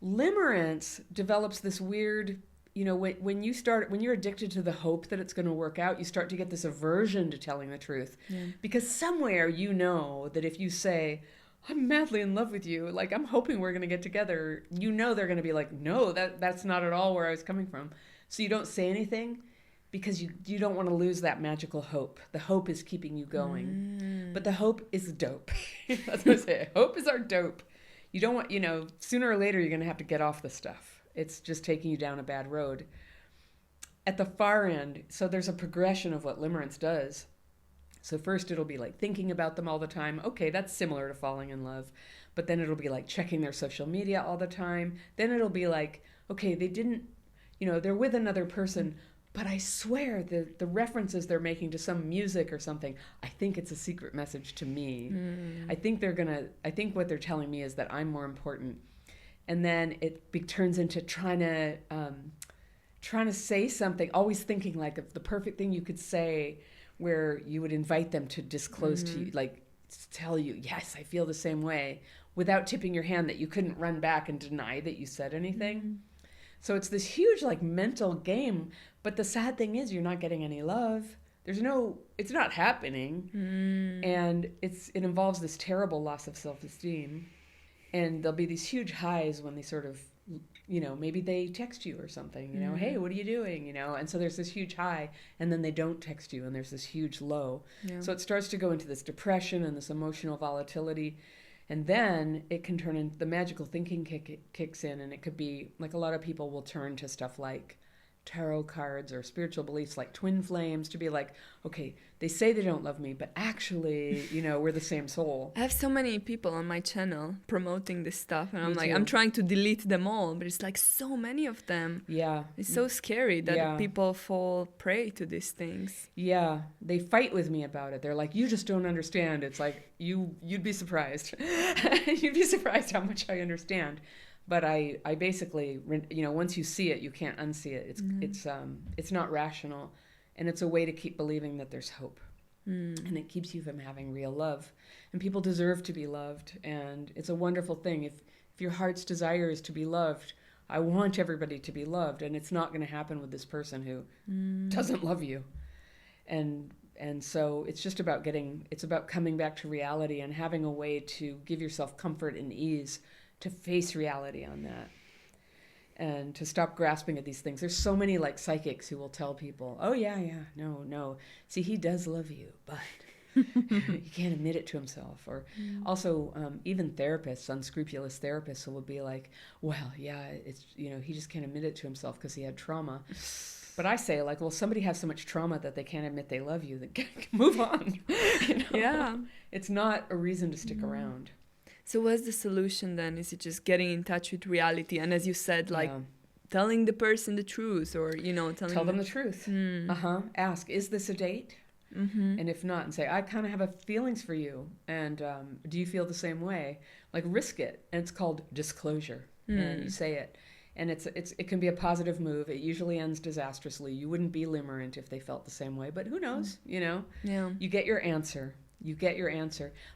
Speaker 1: Limerence develops this weird, when you're addicted to the hope that it's going to work out, you start to get this aversion to telling the truth. Yeah. Because somewhere that if you say, I'm madly in love with you, like I'm hoping we're going to get together, they're going to be like, no, that's not at all where I was coming from. So you don't say anything because you don't want to lose that magical hope. The hope is keeping you going. But the hope is dope. That's what I say. Hope is our dope. You don't want, sooner or later you're going to have to get off the stuff. It's just taking you down a bad road. At the far end, so there's a progression of what limerence does. So first it'll be like thinking about them all the time. Okay, that's similar to falling in love. But then it'll be like checking their social media all the time. Then it'll be like, okay, they didn't, they're with another person, but I swear the references they're making to some music or something, I think it's a secret message to me. I think what they're telling me is that I'm more important. And then it turns into trying to say something, always thinking like of the perfect thing you could say, where you would invite them to disclose to you, like tell you, yes, I feel the same way, without tipping your hand that you couldn't run back and deny that you said anything. So it's this huge like mental game, but the sad thing is you're not getting any love. It's not happening. And it involves this terrible loss of self-esteem. And there'll be these huge highs when they sort of, maybe they text you or something, hey, what are you doing? And so there's this huge high, and then they don't text you, and there's this huge low. Yeah. So it starts to go into this depression and this emotional volatility. And then it can turn into the magical thinking kicks in, and it could be like a lot of people will turn to stuff like tarot cards or spiritual beliefs like twin flames to be like, okay, they say they don't love me, but actually, we're the same soul.
Speaker 2: I have so many people on my channel promoting this stuff, and I'm trying to delete them all, but it's like so many of them.
Speaker 1: Yeah.
Speaker 2: It's so scary that people fall prey to these things.
Speaker 1: Yeah. They fight with me about it. They're like, you just don't understand. It's like, you'd be surprised. You'd be surprised how much I understand. But I basically, once you see it, you can't unsee it. It's not rational, and it's a way to keep believing that there's hope, and it keeps you from having real love. And people deserve to be loved, and it's a wonderful thing. If your heart's desire is to be loved, I want everybody to be loved, and it's not going to happen with this person who doesn't love you. And so it's just about coming back to reality and having a way to give yourself comfort and ease to face reality on that, and to stop grasping at these things. There's so many like psychics who will tell people, oh yeah, no, see, he does love you, but he can't admit it to himself. Or also even therapists, unscrupulous therapists, who will be like, well, yeah, it's, he just can't admit it to himself because he had trauma. But I say, like, well, somebody has so much trauma that they can't admit they love you, then move on.
Speaker 2: Yeah.
Speaker 1: It's not a reason to stick around.
Speaker 2: So what's the solution then? Is it just getting in touch with reality? And as you said, like telling the person the truth, or,
Speaker 1: tell them the truth. Ask, is this a date? And if not, and say, I kind of have a feelings for you. And do you feel the same way? Like, risk it. And it's called disclosure. And you say it. And it can be a positive move. It usually ends disastrously. You wouldn't be limerent if they felt the same way. But who knows, Yeah. You get your answer.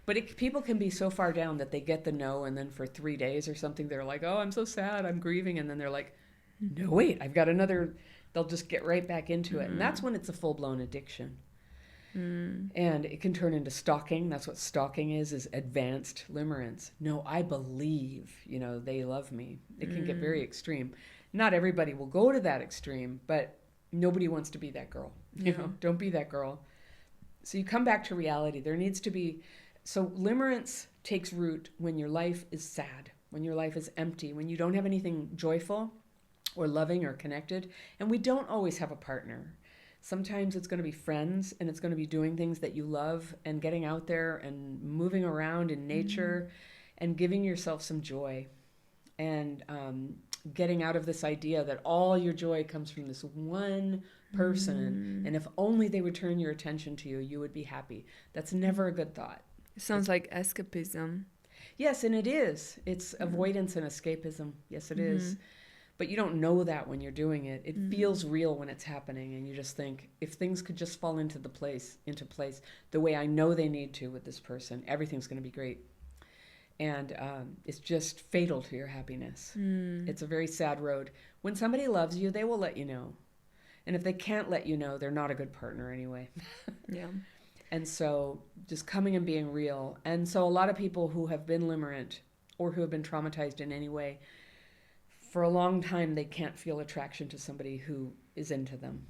Speaker 1: But people can be so far down that they get the no, and then for 3 days or something, they're like, oh, I'm so sad, I'm grieving. And then they're like, no, wait, I've got another. They'll just get right back into it. And that's when it's a full-blown addiction. And it can turn into stalking. That's what stalking is advanced limerence. No, I believe, they love me. It can get very extreme. Not everybody will go to that extreme, but nobody wants to be that girl. Don't be that girl. So you come back to reality. There needs to be... So limerence takes root when your life is sad, when your life is empty, when you don't have anything joyful or loving or connected. And we don't always have a partner. Sometimes it's going to be friends, and it's going to be doing things that you love and getting out there and moving around in nature and giving yourself some joy. And getting out of this idea that all your joy comes from this one person, and if only they would turn your attention to you, you would be happy. That's never a good thought.
Speaker 2: It sounds like escapism.
Speaker 1: Yes, and it is. It's avoidance and escapism. Yes, it is. But you don't know that when you're doing it. It feels real when it's happening, and you just think, if things could just fall into place the way I know they need to with this person, everything's going to be great. And it's just fatal to your happiness. It's a very sad road. When somebody loves you, they will let you know. And if they can't let you know, they're not a good partner anyway.
Speaker 2: Yeah.
Speaker 1: And so just coming and being real. And so a lot of people who have been limerent or who have been traumatized in any way, for a long time, they can't feel attraction to somebody who is into them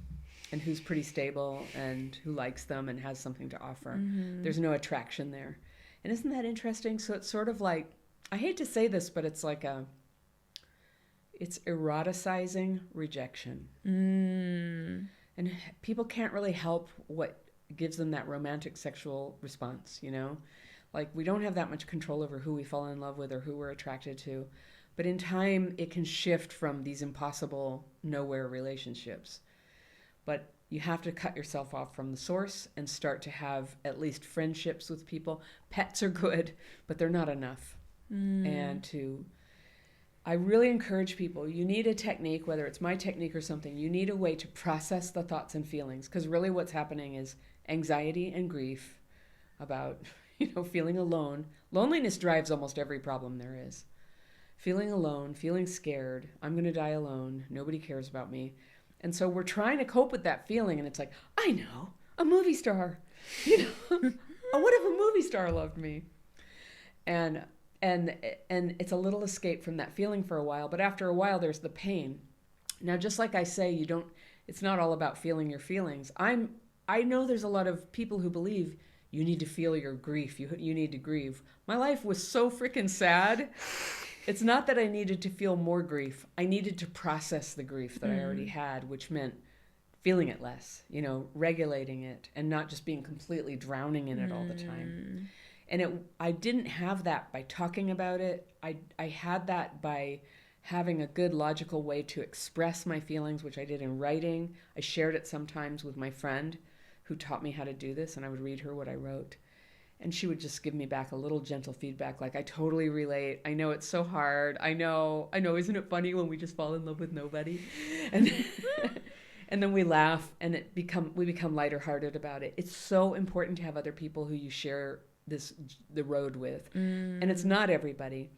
Speaker 1: and who's pretty stable and who likes them and has something to offer. There's no attraction there. And isn't that interesting? So it's sort of like, I hate to say this, but it's like it's eroticizing rejection. And people can't really help what gives them that romantic sexual response, you know? Like, we don't have that much control over who we fall in love with or who we're attracted to. But in time, it can shift from these impossible nowhere relationships. But you have to cut yourself off from the source and start to have at least friendships with people. Pets are good, but they're not enough. I really encourage people, you need a technique, whether it's my technique or something, you need a way to process the thoughts and feelings. Because really what's happening is anxiety and grief about, feeling alone. Loneliness drives almost every problem there is. Feeling alone, feeling scared, I'm going to die alone, nobody cares about me. And so we're trying to cope with that feeling, and it's like, I know, a movie star. What if a movie star loved me? And it's a little escape from that feeling for a while, but after a while there's the pain. Now, just like I say, it's not all about feeling your feelings. I know there's a lot of people who believe you need to feel your grief, you need to grieve. My life was so freaking sad. It's not that I needed to feel more grief. I needed to process the grief that I already had, which meant feeling it less, regulating it and not just being completely drowning in it all the time. And I didn't have that by talking about it. I had that by having a good logical way to express my feelings, which I did in writing. I shared it sometimes with my friend who taught me how to do this, and I would read her what I wrote. And she would just give me back a little gentle feedback, like, I totally relate. I know it's so hard. I know, isn't it funny when we just fall in love with nobody? And and then we laugh, and we become lighter hearted about it. It's so important to have other people who you share the road with. And it's not everybody.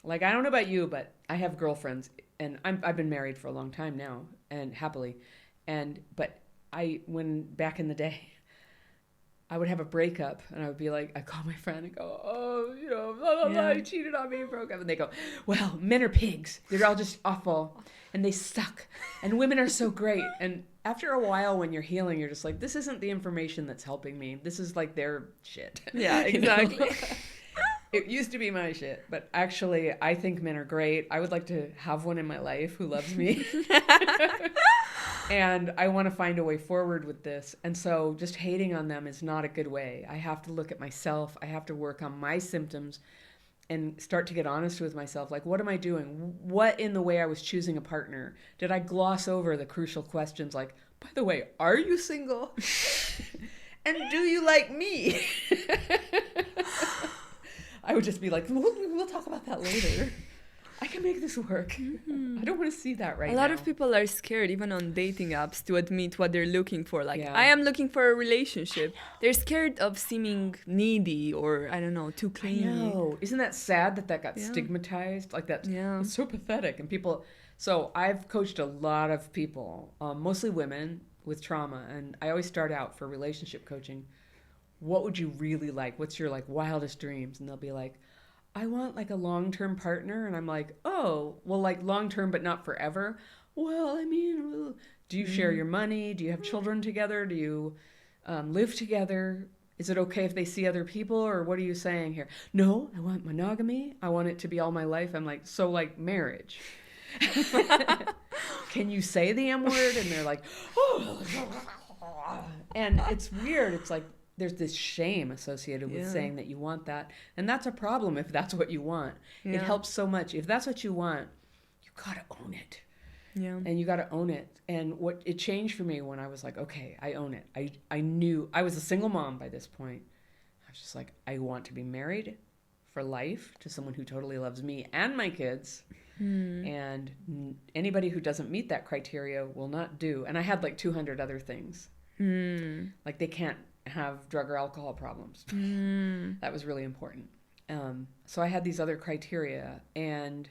Speaker 1: Like, I don't know about you, but I have girlfriends, and I've been married for a long time now, and happily. But when back in the day, I would have a breakup, and I would be like, I call my friend and go, blah, blah, blah, he cheated on me, broke up. And they go, well, men are pigs. They're all just awful, and they suck. And women are so great. And after a while, when you're healing, you're just like, this isn't the information that's helping me. This is like their shit.
Speaker 2: Yeah, exactly.
Speaker 1: It used to be my shit, but actually, I think men are great. I would like to have one in my life who loves me. And I want to find a way forward with this. And so just hating on them is not a good way. I have to look at myself. I have to work on my symptoms and start to get honest with myself. Like, what am I doing? What in the way I was choosing a partner? Did I gloss over the crucial questions like, by the way, are you single? And do you like me? I would just be like, we'll talk about that later. I can make this work. I don't want to see that right now.
Speaker 2: A lot of people are scared, even on dating apps, to admit what they're looking for. Like,
Speaker 1: Yeah.
Speaker 2: I am looking for a relationship. They're scared of seeming needy or, I don't know, too clingy.
Speaker 1: I know. Isn't that sad that got stigmatized? Like, that.
Speaker 2: Yeah.
Speaker 1: It's so pathetic. And people... So I've coached a lot of people, mostly women with trauma. And I always start out for relationship coaching. What would you really like? What's your, wildest dreams? And they'll be like, I want, a long-term partner. And I'm like, oh, well, long-term but not forever. Well, I mean, do you share your money? Do you have children together? Do you live together? Is it okay if they see other people? Or what are you saying here? No, I want monogamy. I want it to be all my life. I'm like, so marriage. Can you say the M word? And they're like, oh. And it's weird. It's like, there's this shame associated with saying that you want that. And that's a problem if that's what you want.
Speaker 2: Yeah.
Speaker 1: It helps so much. If that's what you want, you got to own it.
Speaker 2: Yeah.
Speaker 1: And you got to own it. And what it changed for me when I was like, okay, I own it. I knew I was a single mom by this point. I was just like, I want to be married for life to someone who totally loves me and my kids. And anybody who doesn't meet that criteria will not do. And I had like 200 other things. Like they can't have drug or alcohol problems. That was really important. So I had these other criteria, and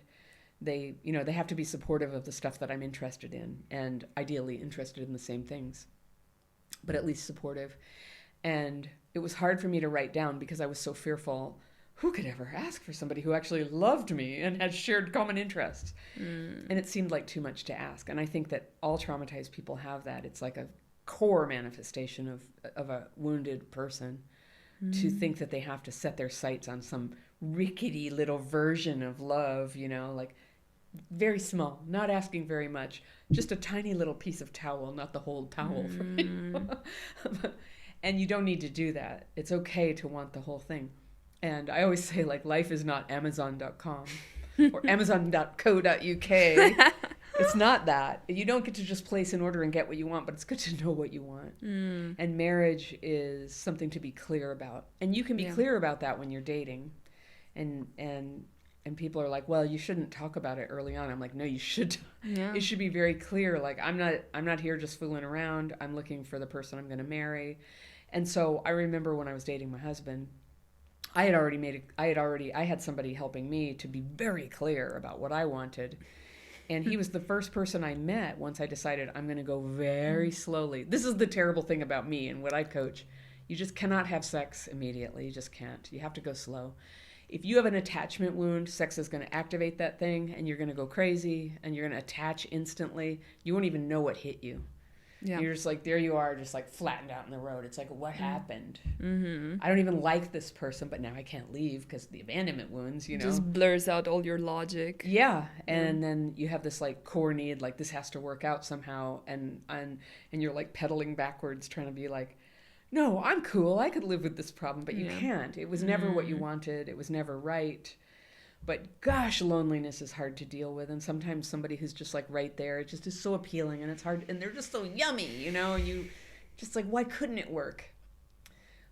Speaker 1: they have to be supportive of the stuff that I'm interested in, and ideally interested in the same things, but at least supportive. And it was hard for me to write down because I was so fearful. Who could ever ask for somebody who actually loved me and had shared common interests? And it seemed like too much to ask. And I think that all traumatized people have that. It's like a core manifestation of a wounded person to think that they have to set their sights on some rickety little version of love, like very small, not asking very much, just a tiny little piece of towel, not the whole towel. And you don't need to do that. It's okay to want the whole thing. And I always say, like, life is not Amazon.com or Amazon.co.uk. It's not that. You don't get to just place an order and get what you want, but it's good to know what you want. And marriage is something to be clear about. And you can be clear about that when you're dating. And people are like, well, you shouldn't talk about it early on. I'm like, no, you should. It should be very clear. Like, I'm not here just fooling around. I'm looking for the person I'm going to marry. And so I remember when I was dating my husband, I had somebody helping me to be very clear about what I wanted. And he was the first person I met once I decided I'm going to go very slowly. This is the terrible thing about me and what I coach. You just cannot have sex immediately. You just can't. You have to go slow. If you have an attachment wound, sex is going to activate that thing, and you're going to go crazy, and you're going to attach instantly. You won't even know what hit you. Yeah. You're just like, there you are, just like flattened out in the road. It's like, what happened? I don't even like this person, but now I can't leave because the abandonment wounds,
Speaker 2: Just blurs out all your logic.
Speaker 1: Yeah. And then you have this like core need, like this has to work out somehow. And you're like pedaling backwards, trying to be like, no, I'm cool. I could live with this problem, but you can't. It was never what you wanted. It was never right. But gosh, loneliness is hard to deal with. And sometimes somebody who's just like right there, it just is so appealing, and it's hard, and they're just so yummy, and you just like, why couldn't it work?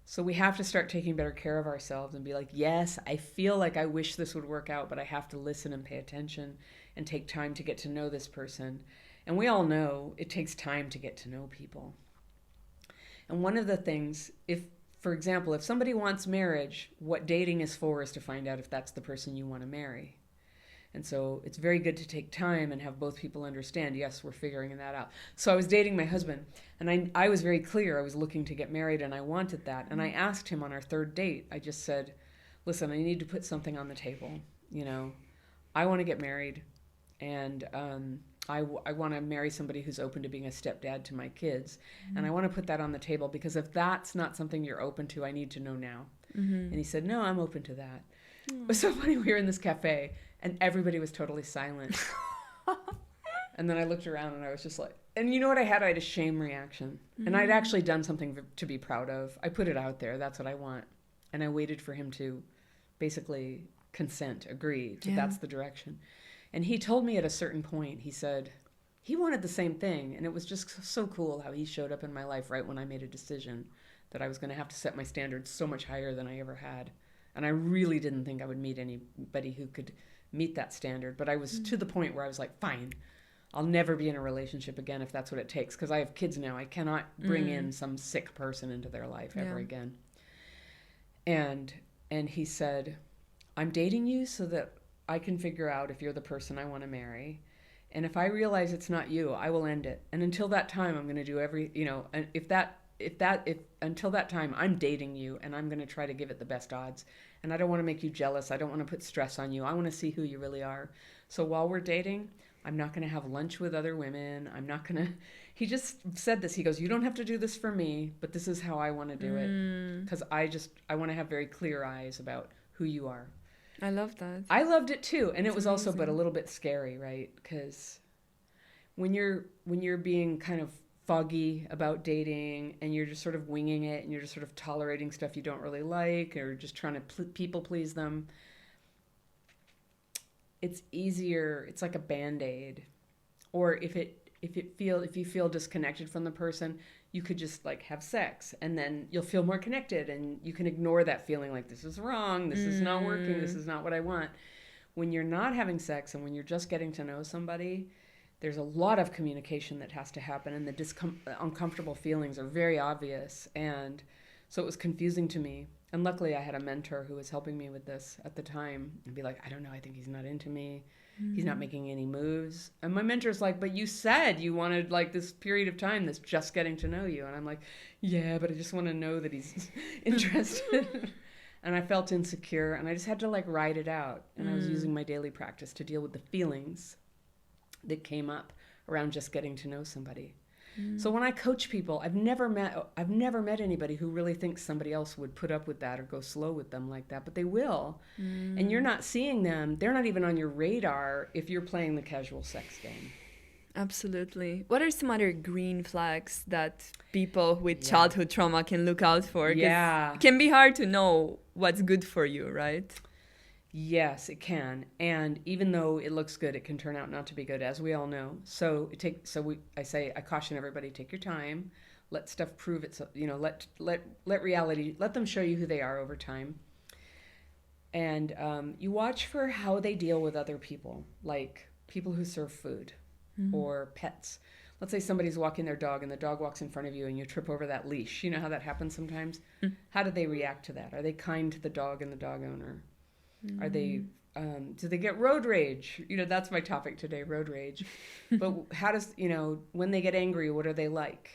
Speaker 1: So we have to start taking better care of ourselves and be like, yes, I feel like I wish this would work out, but I have to listen and pay attention and take time to get to know this person. And we all know it takes time to get to know people. And one of the things, for example, if somebody wants marriage, what dating is for is to find out if that's the person you want to marry. And so it's very good to take time and have both people understand, yes, we're figuring that out. So I was dating my husband, and I was very clear. I was looking to get married, and I wanted that. And I asked him on our third date, I just said, listen, I need to put something on the table. I want to get married, and I want to marry somebody who's open to being a stepdad to my kids. And I want to put that on the table, because if that's not something you're open to, I need to know now. And he said, no, I'm open to that. It was so funny. We were in this cafe, and everybody was totally silent. And then I looked around, and I was just like, and you know what I had? I had a shame reaction. And I'd actually done something to be proud of. I put it out there. That's what I want. And I waited for him to basically consent, agree to that's the direction. And he told me at a certain point, he said he wanted the same thing. And it was just so cool how he showed up in my life right when I made a decision that I was going to have to set my standards so much higher than I ever had. And I really didn't think I would meet anybody who could meet that standard. But I was to the point where I was like, fine, I'll never be in a relationship again if that's what it takes. Because I have kids now. I cannot bring in some sick person into their life ever again. And he said, I'm dating you so that I can figure out if you're the person I want to marry. And if I realize it's not you, I will end it. And until that time, I'm going to do and if until that time, I'm dating you, and I'm going to try to give it the best odds. And I don't want to make you jealous. I don't want to put stress on you. I want to see who you really are. So while we're dating, I'm not going to have lunch with other women. I'm not going to, he just said this. He goes, you don't have to do this for me, but this is how I want to do it. Because I want to have very clear eyes about who you are.
Speaker 2: I love that.
Speaker 1: I loved it too. And it was amazing. Also, but a little bit scary, right? Because when you're being kind of foggy about dating, and you're just sort of winging it, and you're just sort of tolerating stuff you don't really like, or just trying to people please them, it's easier. It's like a Band-Aid. Or if you feel disconnected from the person, you could just like have sex, and then you'll feel more connected, and you can ignore that feeling like this is wrong, this is not working, this is not what I want. When you're not having sex and when you're just getting to know somebody, there's a lot of communication that has to happen, and the uncomfortable feelings are very obvious. And so it was confusing to me. And luckily I had a mentor who was helping me with this at the time, and be like, I don't know, I think he's not into me. He's not making any moves. And my mentor's like, but you said you wanted like this period of time that's just getting to know you. And I'm like, yeah, but I just want to know that he's interested. And I felt insecure, and I just had to like ride it out. And I was using my daily practice to deal with the feelings that came up around just getting to know somebody. So when I coach people, I've never met anybody who really thinks somebody else would put up with that or go slow with them like that, but they will. And you're not seeing them. They're not even on your radar if you're playing the casual sex game.
Speaker 2: Absolutely. What are some other green flags that people with childhood trauma can look out for? 'Cause it can be hard to know what's good for you, right?
Speaker 1: Yes, it can. And even though it looks good, it can turn out not to be good, as we all know. So I caution everybody, take your time, let stuff prove it. So, let reality, let them show you who they are over time. And you watch for how they deal with other people, like people who serve food or pets. Let's say somebody's walking their dog and the dog walks in front of you and you trip over that leash. You know how that happens sometimes? How do they react to that? Are they kind to the dog and the dog owner? Are they, do they get road rage? That's my topic today, road rage. But how does, when they get angry, what are they like?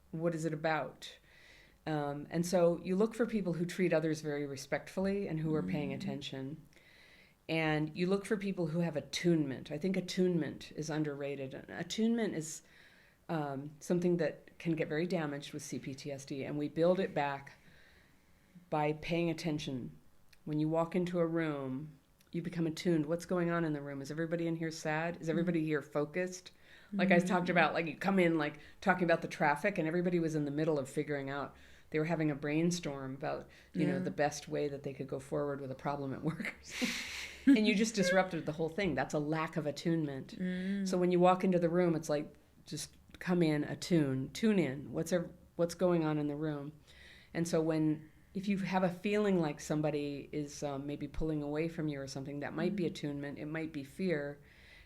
Speaker 1: What is it about? And so you look for people who treat others very respectfully and who are paying attention. And you look for people who have attunement. I think attunement is underrated. Attunement is something that can get very damaged with CPTSD, and we build it back by paying attention. When you walk into a room, you become attuned. What's going on in the room? Is everybody in here sad? Is everybody here focused? Like I talked about, like you come in like talking about the traffic, and everybody was in the middle of figuring out. They were having a brainstorm about, the best way that they could go forward with a problem at work. And you just disrupted the whole thing. That's a lack of attunement. So when you walk into the room, it's like, just come in, tune in. What's going on in the room? And so if you have a feeling like somebody is maybe pulling away from you or something, that might be attunement. It might be fear.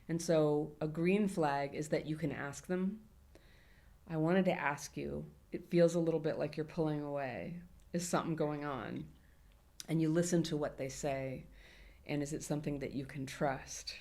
Speaker 1: And so a green flag is that you can ask them, I wanted to ask you, it feels a little bit like you're pulling away. Is something going on? And you listen to what they say. And is it something that you can trust?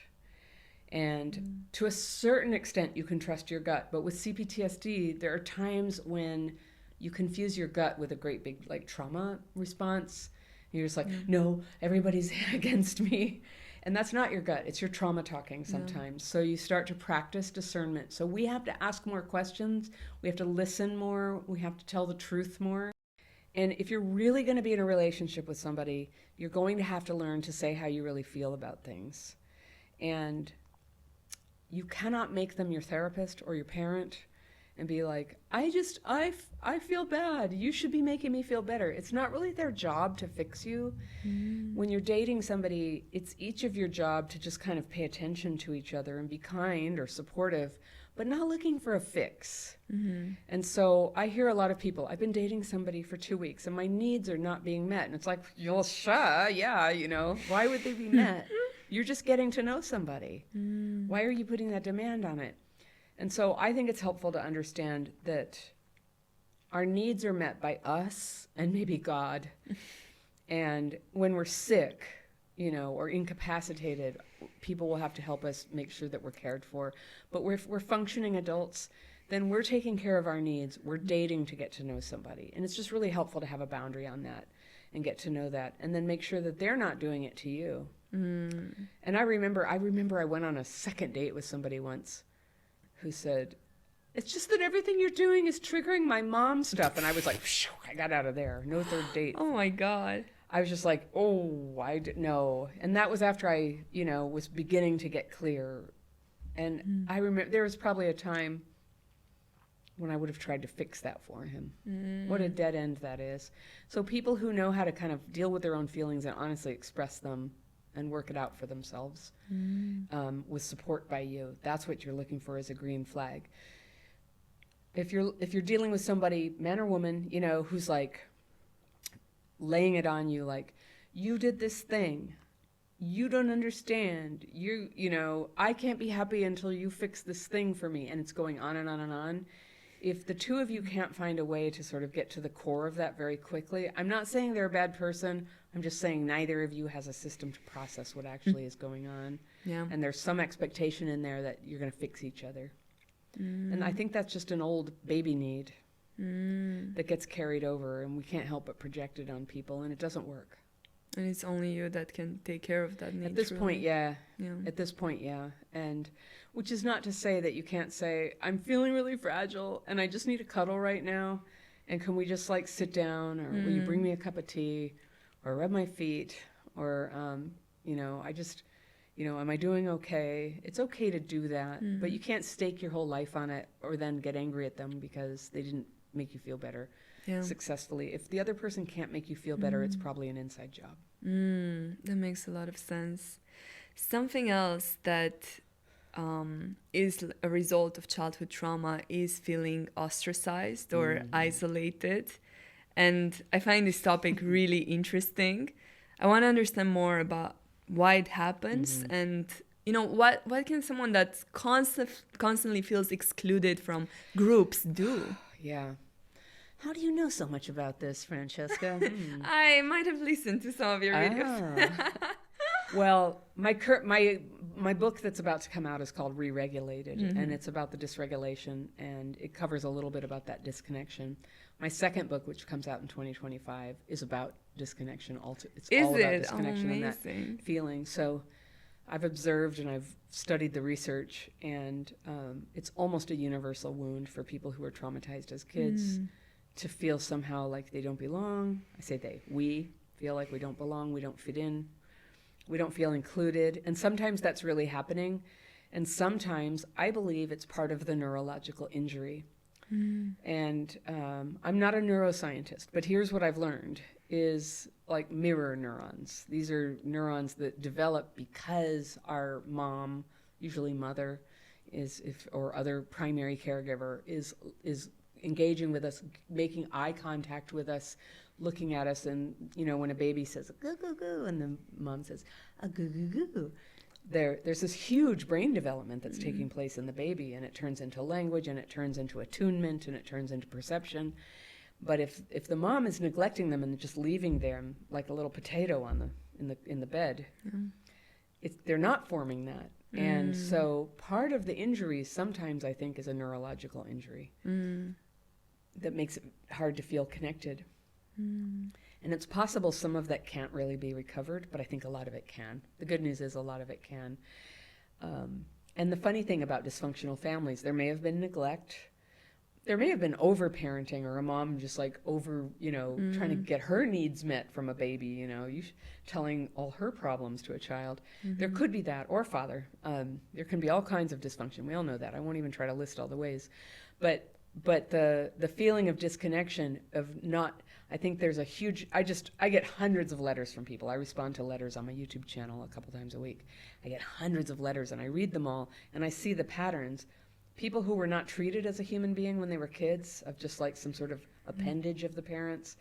Speaker 1: And to a certain extent, you can trust your gut. But with CPTSD, there are times when you confuse your gut with a great big like trauma response. You're just like, no, everybody's against me. And that's not your gut. It's your trauma talking sometimes. So you start to practice discernment. So we have to ask more questions. We have to listen more. We have to tell the truth more. And if you're really going to be in a relationship with somebody, you're going to have to learn to say how you really feel about things. And you cannot make them your therapist or your parent and be like, I feel bad. You should be making me feel better. It's not really their job to fix you. When you're dating somebody, it's each of your job to just kind of pay attention to each other and be kind or supportive, but not looking for a fix. And so I hear a lot of people, I've been dating somebody for 2 weeks and my needs are not being met. And it's like, well, sure, yeah, why would they be met? You're just getting to know somebody. Why are you putting that demand on it? And so I think it's helpful to understand that our needs are met by us and maybe God. And when we're sick, or incapacitated, people will have to help us make sure that we're cared for. But if we're functioning adults, then we're taking care of our needs. We're dating to get to know somebody. And it's just really helpful to have a boundary on that and get to know that. And then make sure that they're not doing it to you. And I remember I went on a second date with somebody once who said, it's just that everything you're doing is triggering my mom stuff. And I was like, I got out of there. No third date.
Speaker 2: Oh my God.
Speaker 1: I was just like, I didn't know. And that was after I, was beginning to get clear. And I remember there was probably a time when I would have tried to fix that for him. What a dead end that is. So people who know how to kind of deal with their own feelings and honestly express them and work it out for themselves with support by you. That's what you're looking for as a green flag. If you're dealing with somebody, man or woman, you know, who's like laying it on you, like, you did this thing, you don't understand, you know, I can't be happy until you fix this thing for me, and it's going on and on and on. If the two of you can't find a way to sort of get to the core of that very quickly, I'm not saying they're a bad person, I'm just saying neither of you has a system to process what actually is going on.
Speaker 2: Yeah.
Speaker 1: And there's some expectation in there that you're going to fix each other. And I think that's just an old baby need that gets carried over, and we can't help but project it on people, and it doesn't work.
Speaker 2: And it's only you that can take care of that need.
Speaker 1: At this point, yeah.
Speaker 2: Yeah.
Speaker 1: At this point, yeah. And which is not to say that you can't say, I'm feeling really fragile and I just need a cuddle right now. And can we just like sit down, or will you bring me a cup of tea, or rub my feet, or, you know, I just, you know, am I doing okay? It's okay to do that, but you can't stake your whole life on it or then get angry at them because they didn't make you feel better successfully. If the other person can't make you feel better, it's probably an inside job.
Speaker 2: That makes a lot of sense. Something else that is a result of childhood trauma is feeling ostracized or isolated. And I find this topic really interesting. I want to understand more about why it happens and, you know, what can someone that constantly feels excluded from groups do?
Speaker 1: Yeah. How do you know so much about this, Francesca?
Speaker 2: I might have listened to some of your videos.
Speaker 1: Well, my book that's about to come out is called Re-regulated, and it's about the dysregulation, and it covers a little bit about that disconnection. My second book, which comes out in 2025, is about disconnection. It's all about disconnection and that feeling. So I've observed and I've studied the research, and it's almost a universal wound for people who are traumatized as kids to feel somehow like they don't belong. I say we feel like we don't belong, we don't fit in, we don't feel included. And sometimes that's really happening. And sometimes I believe it's part of the neurological injury. And I'm not a neuroscientist, but here's what I've learned is like mirror neurons. These are neurons that develop because our mom, usually mother, or other primary caregiver is engaging with us, making eye contact with us, looking at us. And, you know, when a baby says, goo, goo, goo, and the mom says, a goo, goo, goo, there's this huge brain development that's taking place in the baby, and it turns into language, and it turns into attunement, and it turns into perception. But if the mom is neglecting them and just leaving them like a little potato in the bed, they're not forming that. And so part of the injury sometimes I think is a neurological injury that makes it hard to feel connected. And it's possible some of that can't really be recovered, but I think a lot of it can. The good news is a lot of it can. And the funny thing about dysfunctional families, there may have been neglect. There may have been over-parenting, or a mom just like trying to get her needs met from a baby, telling all her problems to a child. There could be that, or father. There can be all kinds of dysfunction. We all know that. I won't even try to list all the ways. But the feeling of disconnection, I think there's a huge, I get hundreds of letters from people. I respond to letters on my YouTube channel a couple times a week. I get hundreds of letters and I read them all and I see the patterns. People who were not treated as a human being when they were kids, of just like some sort of appendage of the parents.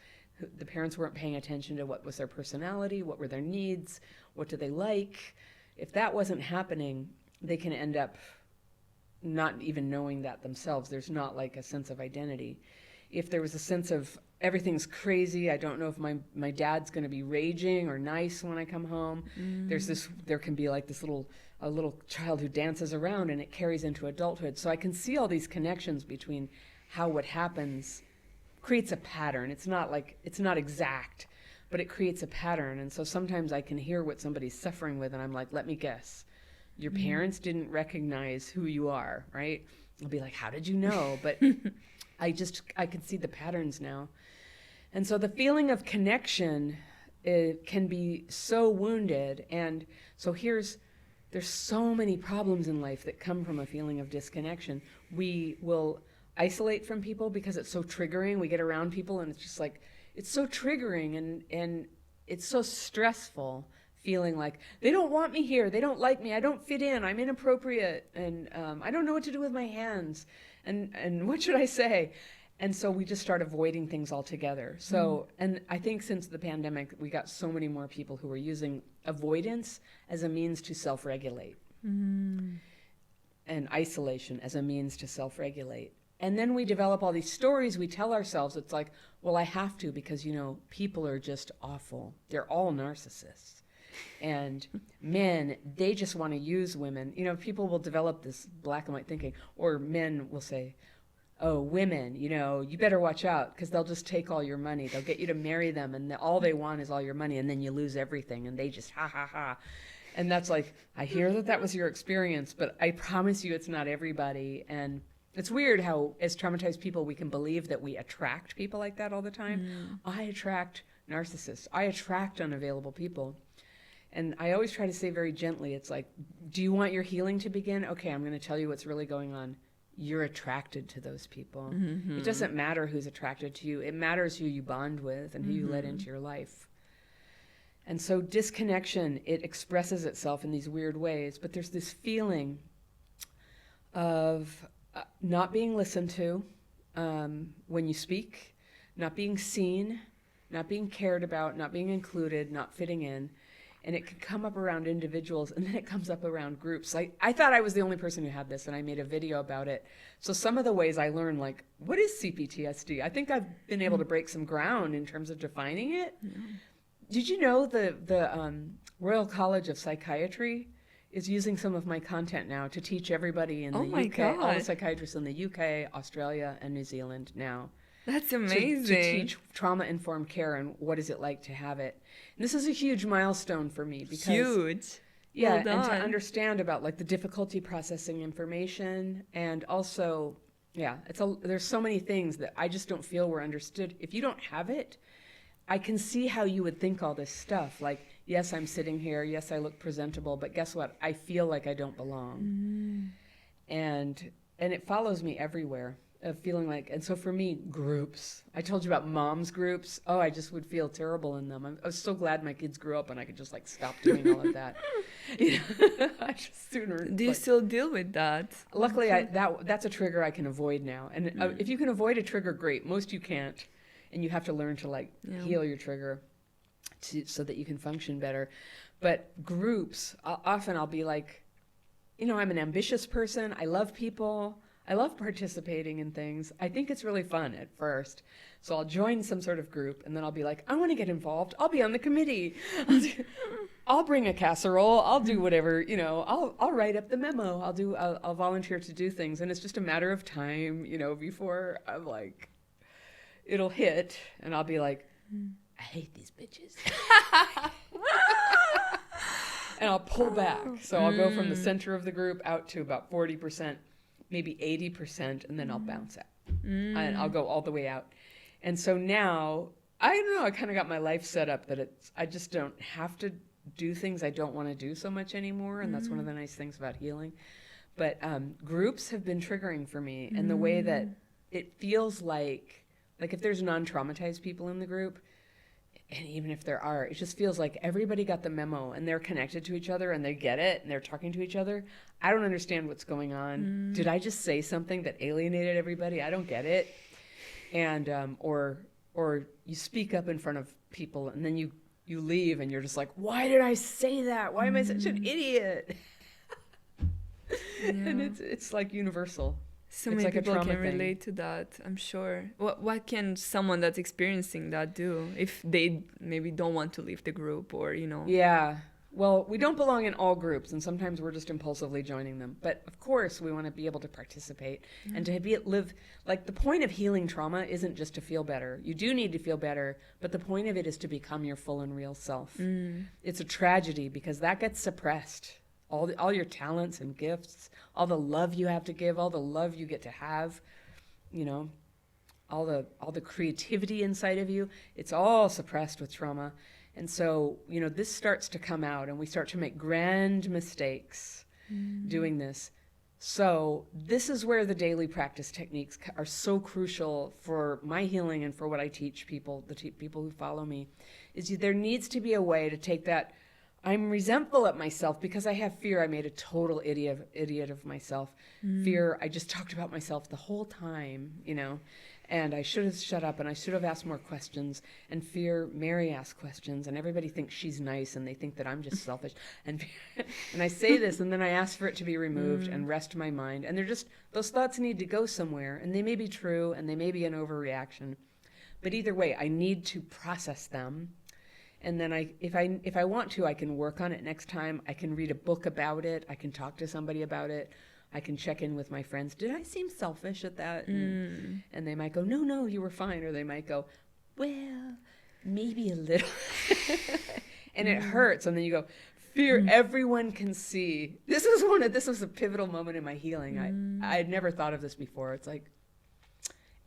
Speaker 1: The parents weren't paying attention to what was their personality, what were their needs, what do they like. If that wasn't happening, they can end up not even knowing that themselves. There's not like a sense of identity. If there was a sense of everything's crazy, I don't know if my dad's going to be raging or nice when I come home. There can be like a little child who dances around and it carries into adulthood. So I can see all these connections between how what happens creates a pattern. It's not exact, but it creates a pattern. And so sometimes I can hear what somebody's suffering with and I'm like, let me guess. Your parents didn't recognize who you are, right? I'll be like, how did you know? But I can see the patterns now. And so the feeling of connection can be so wounded. And so there's so many problems in life that come from a feeling of disconnection. We will isolate from people because it's so triggering. We get around people and it's just like, it's so triggering and it's so stressful feeling like they don't want me here, they don't like me, I don't fit in, I'm inappropriate, and I don't know what to do with my hands, and what should I say? And so we just start avoiding things altogether. So, and I think since the pandemic, we got so many more people who are using avoidance as a means to self-regulate, and isolation as a means to self-regulate. And then we develop all these stories we tell ourselves. It's like, well, I have to because, people are just awful. They're all narcissists. And men, they just want to use women. People will develop this black and white thinking, or men will say, oh, women, you better watch out because they'll just take all your money. They'll get you to marry them, and all they want is all your money, and then you lose everything, and they just ha, ha, ha. And that's like, I hear that was your experience, but I promise you it's not everybody. And it's weird how, as traumatized people, we can believe that we attract people like that all the time. I attract narcissists. I attract unavailable people. And I always try to say very gently, it's like, do you want your healing to begin? Okay, I'm going to tell you what's really going on. You're attracted to those people. It doesn't matter who's attracted to you. It matters who you bond with and who you let into your life. And so disconnection, it expresses itself in these weird ways, but there's this feeling of not being listened to when you speak, not being seen, not being cared about, not being included, not fitting in. And it can come up around individuals, and then it comes up around groups. I thought I was the only person who had this, and I made a video about it. So some of the ways I learned, like, what is CPTSD? I think I've been able to break some ground in terms of defining it. Did you know the Royal College of Psychiatry is using some of my content now to teach everybody in the UK, all the psychiatrists in the UK, Australia, and New Zealand now.
Speaker 2: That's amazing.
Speaker 1: To teach trauma-informed care and what is it like to have it. And this is a huge milestone for me because yeah, and to understand about like the difficulty processing information, and also there's so many things that I just don't feel were understood. If you don't have it, I can see how you would think all this stuff. Like, yes, I'm sitting here. Yes, I look presentable. But guess what? I feel like I don't belong. And it follows me everywhere of feeling like, and so for me, groups. I told you about moms groups. Oh, I just would feel terrible in them. I was so glad my kids grew up and I could just like stop doing all of that. I just sooner.
Speaker 2: Do you still deal with that?
Speaker 1: Luckily, that's a trigger I can avoid now. And if you can avoid a trigger, great. Most you can't. And you have to learn to heal your trigger so that you can function better. But groups, often I'll be like, I'm an ambitious person. I love people. I love participating in things. I think it's really fun at first. So I'll join some sort of group, and then I'll be like, I want to get involved. I'll be on the committee. I'll bring a casserole. I'll do whatever, I'll write up the memo. I'll volunteer to do things. And it's just a matter of time, before I'm like, it'll hit, and I'll be like, I hate these bitches. And I'll pull back. So I'll go from the center of the group out to about 40%, maybe 80%, and then I'll bounce out. And I'll go all the way out. And so now, I don't know, I kind of got my life set up that I just don't have to do things I don't want to do so much anymore, and that's one of the nice things about healing. But groups have been triggering for me, and the way that it feels like if there's non-traumatized people in the group, and even if there are, it just feels like everybody got the memo and they're connected to each other and they get it and they're talking to each other. I don't understand what's going on. Did I just say something that alienated everybody? I don't get it. And or you speak up in front of people and then you leave and you're just like, why did I say that? Why am I such an idiot? And it's like universal.
Speaker 2: So many people can relate to that, I'm sure. What can someone that's experiencing that do if they maybe don't want to leave the group or,
Speaker 1: Yeah. Well, we don't belong in all groups, and sometimes we're just impulsively joining them. But of course, we want to be able to participate and to live. Like, the point of healing trauma isn't just to feel better. You do need to feel better, but the point of it is to become your full and real self. It's a tragedy because that gets suppressed. All your talents and gifts, all the love you have to give, all the love you get to have, all the creativity inside of you, it's all suppressed with trauma. And so, this starts to come out and we start to make grand mistakes doing this. So this is where the daily practice techniques are so crucial for my healing and for what I teach people, people who follow me, is there needs to be a way to take that I'm resentful at myself because I have fear. I made a total idiot of myself. Fear, I just talked about myself the whole time, and I should have shut up and I should have asked more questions. And fear, Mary asks questions and everybody thinks she's nice and they think that I'm just selfish. And and I say this and then I ask for it to be removed and rest my mind. And those thoughts need to go somewhere, and they may be true and they may be an overreaction. But either way, I need to process them. And then if I want to, I can work on it next time. I can read a book about it. I can talk to somebody about it. I can check in with my friends. Did I seem selfish at that? And they might go, no, you were fine. Or they might go, well, maybe a little. And it hurts. And then you go, fear, everyone can see. This was a pivotal moment in my healing. I had never thought of this before. It's like,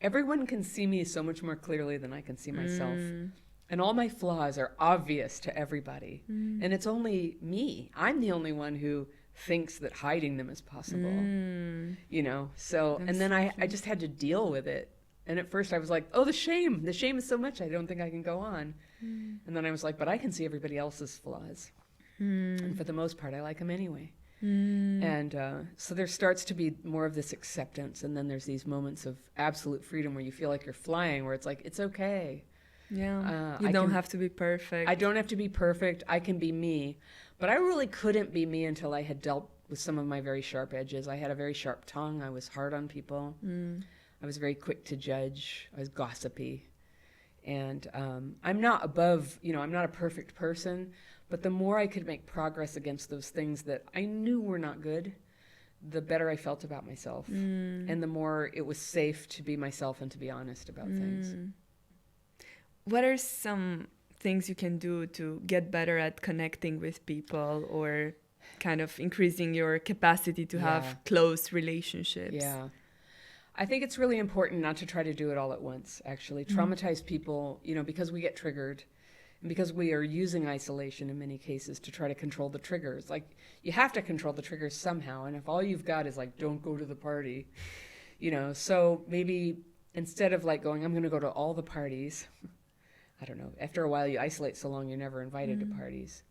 Speaker 1: everyone can see me so much more clearly than I can see myself. And all my flaws are obvious to everybody. And it's only me. I'm the only one who thinks that hiding them is possible. So, and then I just had to deal with it. And at first I was like, oh, the shame is so much, I don't think I can go on. And then I was like, but I can see everybody else's flaws. And for the most part, I like them anyway. And so there starts to be more of this acceptance. And then there's these moments of absolute freedom where you feel like you're flying, where it's like, it's okay.
Speaker 2: Yeah, you don't have to be perfect.
Speaker 1: I don't have to be perfect. I can be me. But I really couldn't be me until I had dealt with some of my very sharp edges. I had a very sharp tongue. I was hard on people. I was very quick to judge. I was gossipy. And I'm not above, I'm not a perfect person. But the more I could make progress against those things that I knew were not good, the better I felt about myself. And the more it was safe to be myself and to be honest about things.
Speaker 2: What are some things you can do to get better at connecting with people or kind of increasing your capacity to have close relationships?
Speaker 1: Yeah. I think it's really important not to try to do it all at once, actually. Traumatized people, because we get triggered and because we are using isolation in many cases to try to control the triggers. Like, you have to control the triggers somehow. And if all you've got is like, don't go to the party, so maybe instead of like going, I'm going to go to all the parties, I don't know, after a while you isolate so long you're never invited to parties.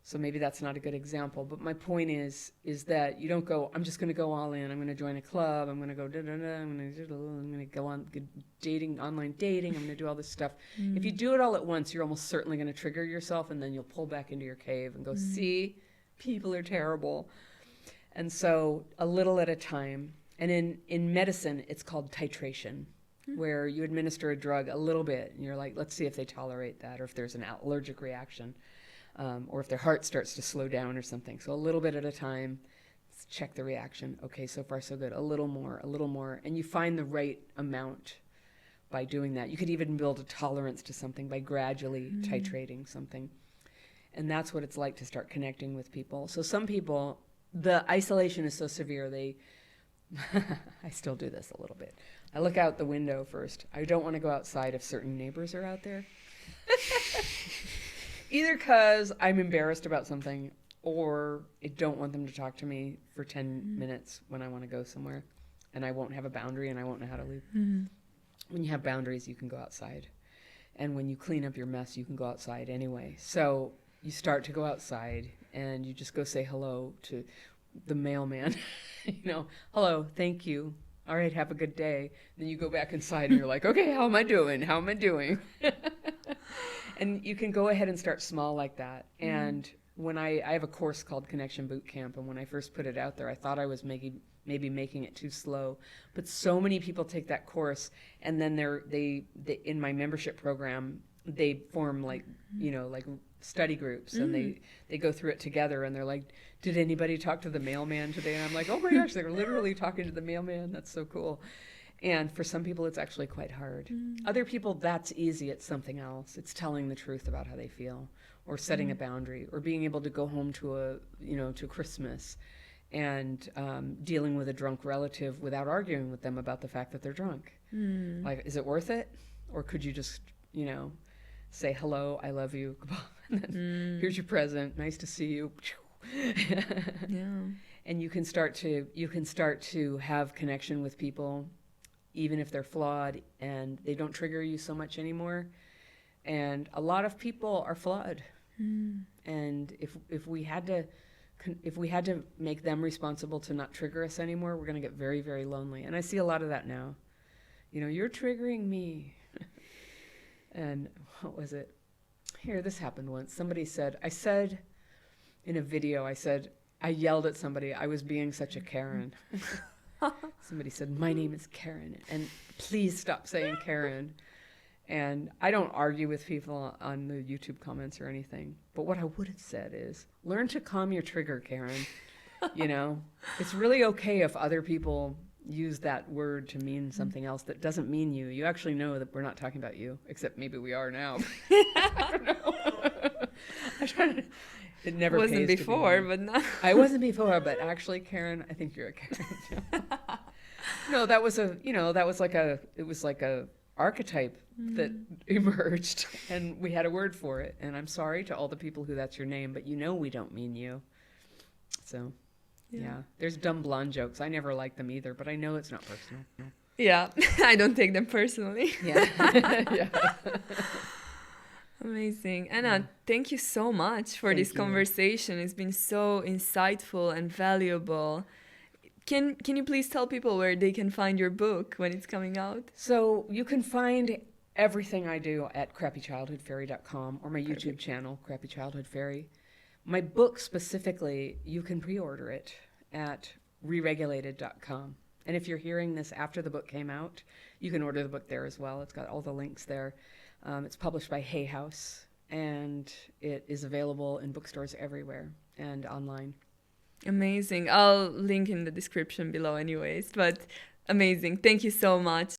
Speaker 1: So maybe that's not a good example. But my point is that you don't go, I'm just going to go all in. I'm going to join a club. I'm going to go da-da-da. I'm going to go on dating, online dating. I'm going to do all this stuff. If you do it all at once, you're almost certainly going to trigger yourself, and then you'll pull back into your cave and go, see, people are terrible. And so a little at a time. And in medicine, it's called titration, where you administer a drug a little bit, and you're like, let's see if they tolerate that, or if there's an allergic reaction. Or if their heart starts to slow down or something. So a little bit at a time, let's check the reaction. Okay, so far so good. A little more. And you find the right amount by doing that. You could even build a tolerance to something by gradually titrating something. And that's what it's like to start connecting with people. So some people, the isolation is so severe, I still do this a little bit. I look out the window first. I don't want to go outside if certain neighbors are out there. Either because I'm embarrassed about something, or I don't want them to talk to me for 10 minutes when I want to go somewhere, and I won't have a boundary and I won't know how to leave. When you have boundaries, you can go outside. And when you clean up your mess, you can go outside anyway. So you start to go outside and you just go say hello to the mailman. Hello, thank you. All right, have a good day. Then you go back inside and you're like, okay, how am I doing? And you can go ahead and start small like that. And when I have a course called Connection Boot Camp, and when I first put it out there, I thought I was maybe making it too slow. But so many people take that course, and then they in my membership program, they form like study groups, and they go through it together, and they're like, did anybody talk to the mailman today? And I'm like, oh my gosh, they're literally talking to the mailman. That's so cool. And for some people, it's actually quite hard. Other people, that's easy. It's something else. It's telling the truth about how they feel, or setting a boundary, or being able to go home to to Christmas and dealing with a drunk relative without arguing with them about the fact that they're drunk. Like, is it worth it? Or could you just, say, hello, I love you, and then here's your present, nice to see you. And you can start to have connection with people, even if they're flawed and they don't trigger you so much anymore. And a lot of people are flawed.
Speaker 2: Mm.
Speaker 1: And if we had to make them responsible to not trigger us anymore, we're going to get very, very lonely. And I see a lot of that now. You're triggering me. And what was it? Here, this happened once. I said in a video, I yelled at somebody, I was being such a Karen. Somebody said, my name is Karen, and please stop saying Karen. And I don't argue with people on the YouTube comments or anything. But what I would have said is, learn to calm your trigger, Karen. It's really okay if other people use that word to mean something else that doesn't mean you. You actually know that we're not talking about you, except maybe we are now. I don't know. It never
Speaker 2: wasn't
Speaker 1: pays
Speaker 2: before,
Speaker 1: to be.
Speaker 2: but now.
Speaker 1: I wasn't before, but actually, Karen, I think you're a Karen. No, that was like a archetype that emerged, and we had a word for it. And I'm sorry to all the people who that's your name, but we don't mean you. So, yeah. There's dumb blonde jokes. I never like them either, but I know it's not personal. No.
Speaker 2: Yeah, I don't take them personally.
Speaker 1: Yeah. Yeah.
Speaker 2: Amazing. Anna, thank you so much for this conversation. It's been so insightful and valuable. Can you please tell people where they can find your book when it's coming out?
Speaker 1: So you can find everything I do at crappychildhoodfairy.com or my YouTube channel, Crappy Childhood Fairy. My book specifically, you can pre-order it at reregulated.com. And if you're hearing this after the book came out, you can order the book there as well. It's got all the links there. It's published by Hay House, and it is available in bookstores everywhere and online.
Speaker 2: Amazing. I'll link in the description below anyways, but amazing. Thank you so much.